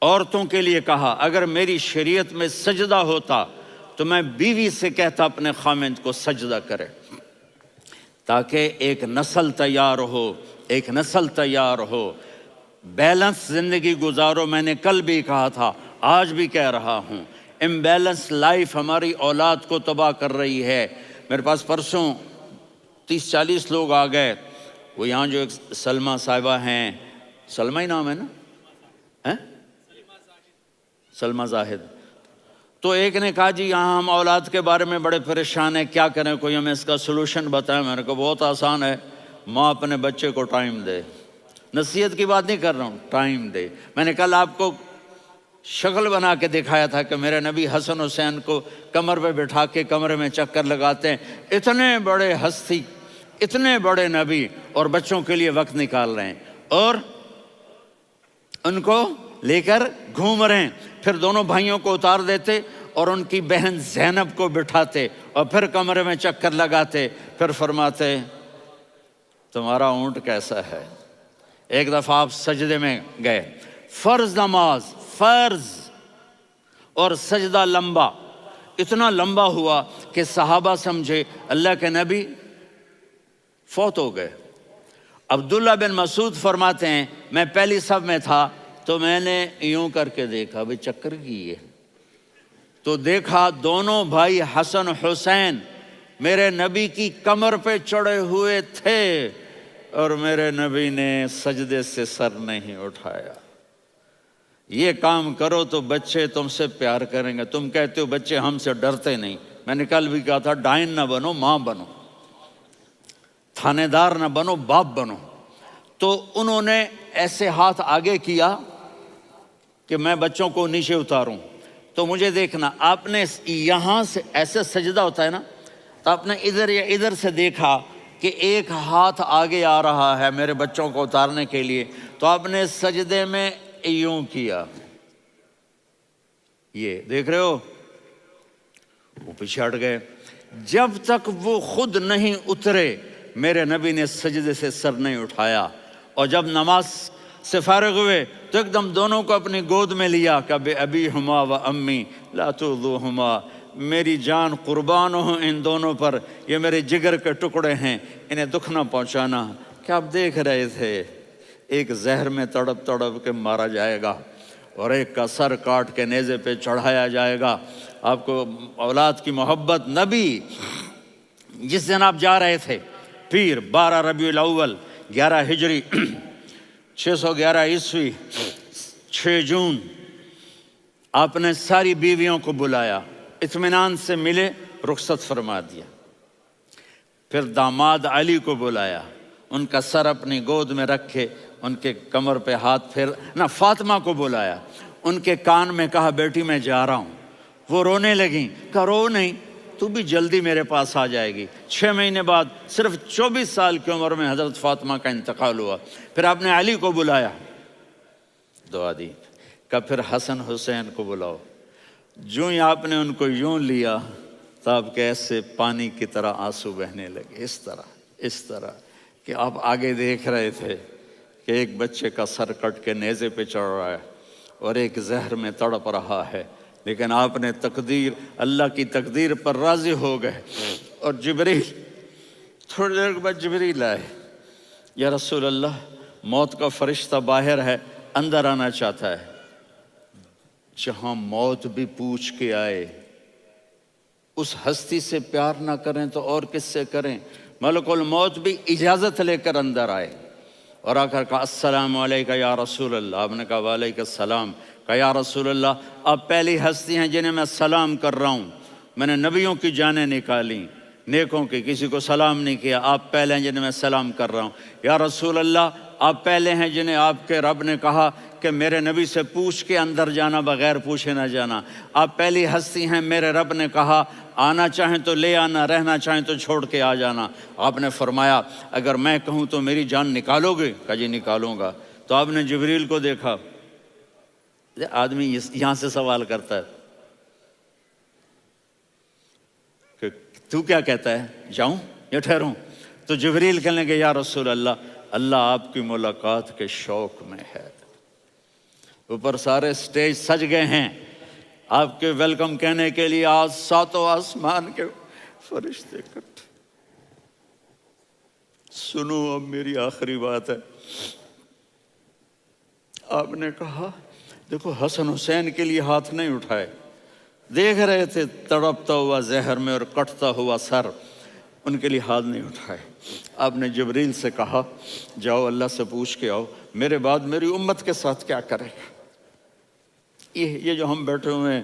عورتوں کے لیے کہا اگر میری شریعت میں سجدہ ہوتا تو میں بیوی سے کہتا اپنے خاوند کو سجدہ کرے، تاکہ ایک نسل تیار ہو، بیلنس زندگی گزارو۔ میں نے کل بھی کہا تھا، آج بھی کہہ رہا ہوں، امبیلنس لائف ہماری اولاد کو تباہ کر رہی ہے۔ میرے پاس پرسوں 30-40 لوگ آ گئے، وہ یہاں جو ایک سلمہ صاحبہ ہیں، سلمہ ہی نام ہے نا، سلمہ زاہد. تو ایک نے کہا جی یہاں ہم اولاد کے بارے میں بڑے پریشان ہیں، کیا کریں، کوئی ہمیں اس کا سلوشن بتائیں. میں نے کہا بہت آسان ہے، ماں اپنے بچے کو ٹائم دے. نصیحت کی بات نہیں کر رہا ہوں، ٹائم دے. میں نے کل آپ کو شکل بنا کے دکھایا تھا کہ میرے نبی حسن حسین کو کمر پہ بٹھا کے کمرے میں چکر لگاتے ہیں. اتنے بڑے ہستی، اتنے بڑے نبی، اور بچوں کے لیے وقت نکال رہے ہیں اور ان کو لے کر گھوم رہے ہیں. پھر دونوں بھائیوں کو اتار دیتے اور ان کی بہن زینب کو بٹھاتے اور پھر کمرے میں چکر لگاتے. پھر فرماتے تمہارا اونٹ کیسا ہے. ایک دفعہ آپ سجدے میں گئے، فرض نماز، فرض، اور سجدہ لمبا، اتنا لمبا ہوا کہ صحابہ سمجھے اللہ کے نبی فوت ہو گئے. عبداللہ بن مسعود فرماتے ہیں میں پہلی صف میں تھا تو میں نے یوں کر کے دیکھا، بھئی چکر کی ہے، تو دیکھا دونوں بھائی حسن حسین میرے نبی کی کمر پہ چڑھے ہوئے تھے اور میرے نبی نے سجدے سے سر نہیں اٹھایا. یہ کام کرو تو بچے تم سے پیار کریں گے. تم کہتے ہو بچے ہم سے ڈرتے نہیں. میں نے کل بھی کہا تھا ڈائن نہ بنو، ماں بنو، تھانے دار نہ بنو، باپ بنو. تو انہوں نے ایسے ہاتھ آگے کیا کہ میں بچوں کو نیچے اتاروں. تو مجھے دیکھنا، آپ نے یہاں سے ایسے سجدہ ہوتا ہے نا، تو آپ نے ادھر یا ادھر سے دیکھا کہ ایک ہاتھ آگے آ رہا ہے میرے بچوں کو اتارنے کے لیے، تو آپ نے سجدے میں یوں کیا. یہ دیکھ رہے ہو، وہ پیچھے ہٹ گئے. جب تک وہ خود نہیں اترے میرے نبی نے سجدے سے سر نہیں اٹھایا. اور جب نماز سے فارغ ہوئے تو ایک دم دونوں کو اپنی گود میں لیا کہ بے ابی ہما و امی لا تؤذوہما، میری جان قربان ہو ان دونوں پر، یہ میرے جگر کے ٹکڑے ہیں، انہیں دکھ نہ پہنچانا. کیا آپ دیکھ رہے تھے ایک زہر میں تڑپ تڑپ کے مارا جائے گا اور ایک کا سر کاٹ کے نیزے پہ چڑھایا جائے گا. آپ کو اولاد کی محبت. نبی جس دن آپ جا رہے تھے پیر 12 ربیع الاول 11 ہجری 611 عیسوی 6 جون، آپ نے ساری بیویوں کو بلایا، اطمینان سے ملے، رخصت فرما دیا. پھر داماد علی کو بلایا، ان کا سر اپنی گود میں رکھے، ان کے کمر پہ ہاتھ پھیر نہ. فاطمہ کو بلایا، ان کے کان میں کہا بیٹی میں جا رہا ہوں. وہ رونے لگیں، کہا رو نہیں، تو بھی جلدی میرے پاس آ جائے گی. 6 مہینے بعد صرف 24 سال کی عمر میں حضرت فاطمہ کا انتقال ہوا. پھر آپ نے علی کو بلایا، دعا دی، کہ پھر حسن حسین کو بلاؤ. جو ہی آپ نے ان کو یوں لیا تو آپ کے ایسے پانی کی طرح آنسو بہنے لگے. اس طرح کہ آپ آگے دیکھ رہے تھے کہ ایک بچے کا سر کٹ کے نیزے پہ چڑھ رہا ہے اور ایک زہر میں تڑپ رہا ہے، لیکن آپ نے تقدیر، اللہ کی تقدیر پر راضی ہو گئے. اور جبریل تھوڑی دیر کے بعد جبریل آئے، یا رسول اللہ موت کا فرشتہ باہر ہے، اندر آنا چاہتا ہے. جہاں موت بھی پوچھ کے آئے، اس ہستی سے پیار نہ کریں تو اور کس سے کریں. ملک الموت بھی اجازت لے کر اندر آئے اور آ کر کہا السلام علیکہ یا رسول اللہ. آپ نے کہا وعلیکم السلام. کہا یا رسول اللہ آپ پہلی ہستی ہیں جنہیں میں سلام کر رہا ہوں. میں نے نبیوں کی جانیں نکالیں، نیکوں کی، کسی کو سلام نہیں کیا. آپ پہلے ہیں جنہیں میں سلام کر رہا ہوں. یا رسول اللہ آپ پہلے ہیں جنہیں آپ کے رب نے کہا کہ میرے نبی سے پوچھ کے اندر جانا، بغیر پوچھے نہ جانا. آپ پہلی ہستی ہیں میرے رب نے کہا آنا چاہیں تو لے آنا، رہنا چاہیں تو چھوڑ کے آ جانا. آپ نے فرمایا اگر میں کہوں تو میری جان نکالو گے؟ کہا جی نکالوں گا. تو آپ نے جبریل کو دیکھا. آدمی یہاں سے سوال کرتا ہے کہ تو کیا کہتا ہے، جاؤں یا ٹھہروں؟ تو جبریل کہنے لگے یا رسول اللہ اللہ آپ کی ملاقات کے شوق میں ہے. اوپر سارے سٹیج سج گئے ہیں آپ کے ویلکم کہنے کے لیے. آج 7 آسمان کے فرشتے اکٹھے. سنو اب میری آخری بات ہے. آپ نے کہا دیکھو حسن حسین کے لیے ہاتھ نہیں اٹھائے، دیکھ رہے تھے تڑپتا ہوا زہر میں اور کٹتا ہوا سر، ان کے لیے ہاتھ نہیں اٹھائے. آپ نے جبریل سے کہا جاؤ اللہ سے پوچھ کے آؤ میرے بعد میری امت کے ساتھ کیا کرے گا. یہ جو ہم بیٹھے ہوئے ہیں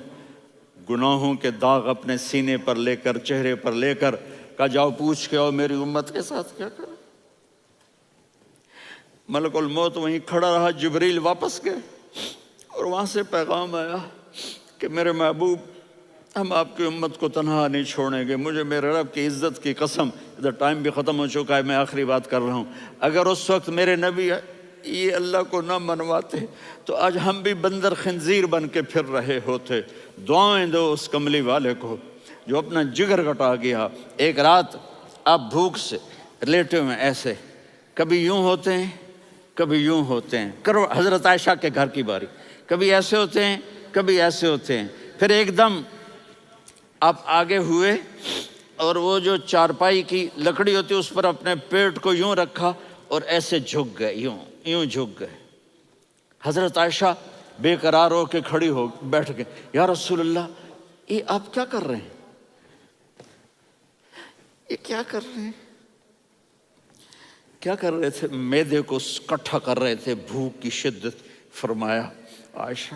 گناہوں کے داغ اپنے سینے پر لے کر چہرے پر لے کر کہا جاؤ پوچھ کے آؤ میری امت کے ساتھ کیا کریں. ملک الموت وہیں کھڑا رہا، جبریل واپس گئے اور وہاں سے پیغام آیا کہ میرے محبوب ہم آپ کی امت کو تنہا نہیں چھوڑیں گے. مجھے میرے رب کی عزت کی قسم، ادھر ٹائم بھی ختم ہو چکا ہے، میں آخری بات کر رہا ہوں، اگر اس وقت میرے نبی یہ اللہ کو نہ منواتے تو آج ہم بھی بندر خنزیر بن کے پھر رہے ہوتے. دعائیں دو اس کملی والے کو جو اپنا جگر کٹا گیا. ایک رات آپ بھوک سے لیٹے ہوئے ایسے، کبھی یوں ہوتے ہیں کبھی یوں ہوتے ہیں. کرو حضرت عائشہ کے گھر کی باری، کبھی ایسے ہوتے ہیں کبھی ایسے ہوتے ہیں. پھر ایک دم آپ آگے ہوئے اور وہ جو چارپائی کی لکڑی ہوتی اس پر اپنے پیٹ کو یوں رکھا اور ایسے جھک گئے، یوں جھک گئے. حضرت عائشہ بے قرار ہو کے کھڑی ہو بیٹھ گئے. یا رسول اللہ یہ آپ کیا کر رہے ہیں؟ یہ کیا کر رہے ہیں؟ کیا کر رہے تھے؟ معدے کو کٹھا کر رہے تھے، بھوک کی شدت. فرمایا عائشہ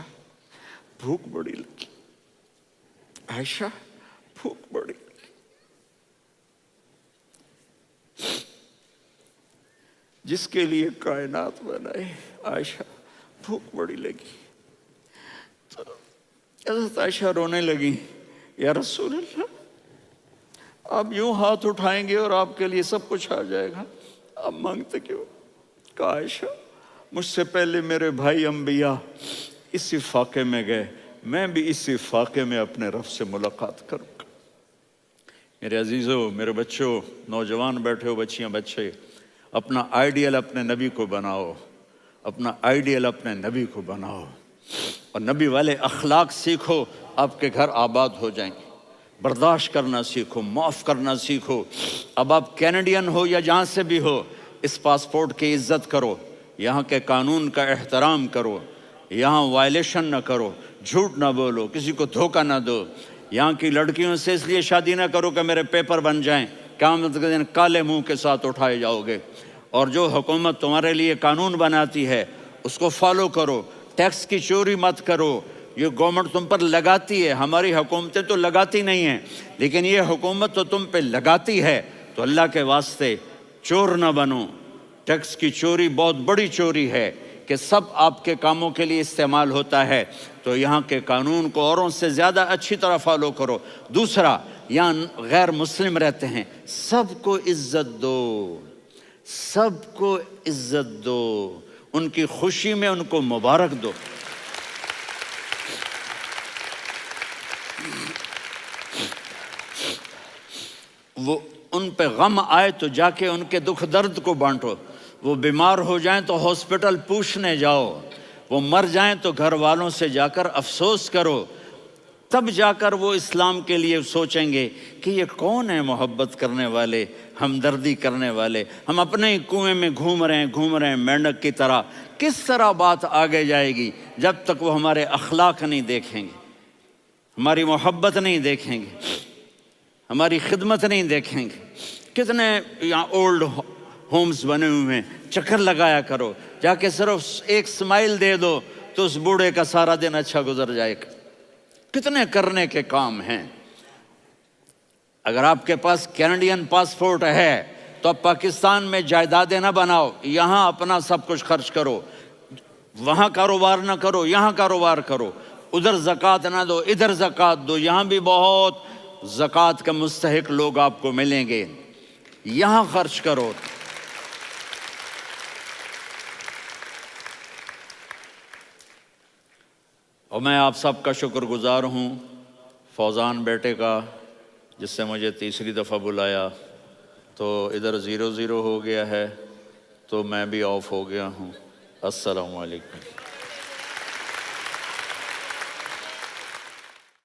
بھوک بڑی لگی، عائشہ بھوک بڑی لگی. جس کے لیے کائنات بنائے عائشہ بھوک بڑی لگی. تو حضرت عائشہ رونے لگی. یا رسول اللہ آپ یوں ہاتھ اٹھائیں گے اور آپ کے لیے سب کچھ آ جائے گا، آپ مانگتے کیوں؟ کہا عائشہ مجھ سے پہلے میرے بھائی انبیاء اسی فاقے میں گئے، میں بھی اسی فاقے میں اپنے رب سے ملاقات کروں گا. میرے عزیزوں، میرے بچوں، نوجوان بیٹھے ہو، بچیاں بچے، اپنا آئیڈیل اپنے نبی کو بناؤ، اپنا آئیڈیل اپنے نبی کو بناؤ اور نبی والے اخلاق سیکھو، آپ کے گھر آباد ہو جائیں گے. برداشت کرنا سیکھو، معاف کرنا سیکھو. اب آپ کینیڈین ہو یا جہاں سے بھی ہو، اس پاسپورٹ کی عزت کرو، یہاں کے قانون کا احترام کرو، یہاں وائلیشن نہ کرو، جھوٹ نہ بولو، کسی کو دھوکہ نہ دو. یہاں کی لڑکیوں سے اس لیے شادی نہ کرو کہ میرے پیپر بن جائیں، قیامت کے دن کالے منہ کے ساتھ اٹھائے جاؤ گے. اور جو حکومت تمہارے لیے قانون بناتی ہے اس کو فالو کرو. ٹیکس کی چوری مت کرو، یہ گورنمنٹ تم پر لگاتی ہے. ہماری حکومتیں تو لگاتی نہیں ہیں، لیکن یہ حکومت تو تم پہ لگاتی ہے. تو اللہ کے واسطے چور نہ بنو. ٹیکس کی چوری بہت بڑی چوری ہے کہ سب آپ کے کاموں کے لیے استعمال ہوتا ہے. تو یہاں کے قانون کو اوروں سے زیادہ اچھی طرح فالو کرو. دوسرا، یہاں غیر مسلم رہتے ہیں، سب کو عزت دو، سب کو عزت دو، ان کی خوشی میں ان کو مبارک دو. وہ ان پہ غم آئے تو جا کے ان کے دکھ درد کو بانٹو. وہ بیمار ہو جائیں تو ہاسپٹل پوچھنے جاؤ، وہ مر جائیں تو گھر والوں سے جا کر افسوس کرو. تب جا کر وہ اسلام کے لیے سوچیں گے کہ یہ کون ہے محبت کرنے والے، ہمدردی کرنے والے. ہم اپنے ہی کنویں میں گھوم رہے ہیں مینڈک کی طرح. کس طرح بات آگے جائے گی جب تک وہ ہمارے اخلاق نہیں دیکھیں گے، ہماری محبت نہیں دیکھیں گے، ہماری خدمت نہیں دیکھیں گے. کتنے یہاں اولڈ ہومز بنے ہوئے ہیں، چکر لگایا کرو، جا کے صرف ایک سمائل دے دو تو اس بوڑھے کا سارا دن اچھا گزر جائے گا. کتنے کرنے کے کام ہیں. اگر آپ کے پاس کینیڈین پاسپورٹ ہے تو اب پاکستان میں جائیدادیں نہ بناؤ، یہاں اپنا سب کچھ خرچ کرو. وہاں کاروبار نہ کرو، یہاں کاروبار کرو. ادھر زکوٰۃ نہ دو، ادھر زکوٰۃ دو. یہاں بھی بہت زکوٰۃ کے مستحق لوگ آپ کو ملیں گے، یہاں خرچ کرو. اور میں آپ سب کا شکر گزار ہوں، فوزان بیٹے کا، جس سے مجھے تیسری دفعہ بلایا. تو ادھر 0-0 ہو گیا ہے تو میں بھی آف ہو گیا ہوں. السلام علیکم.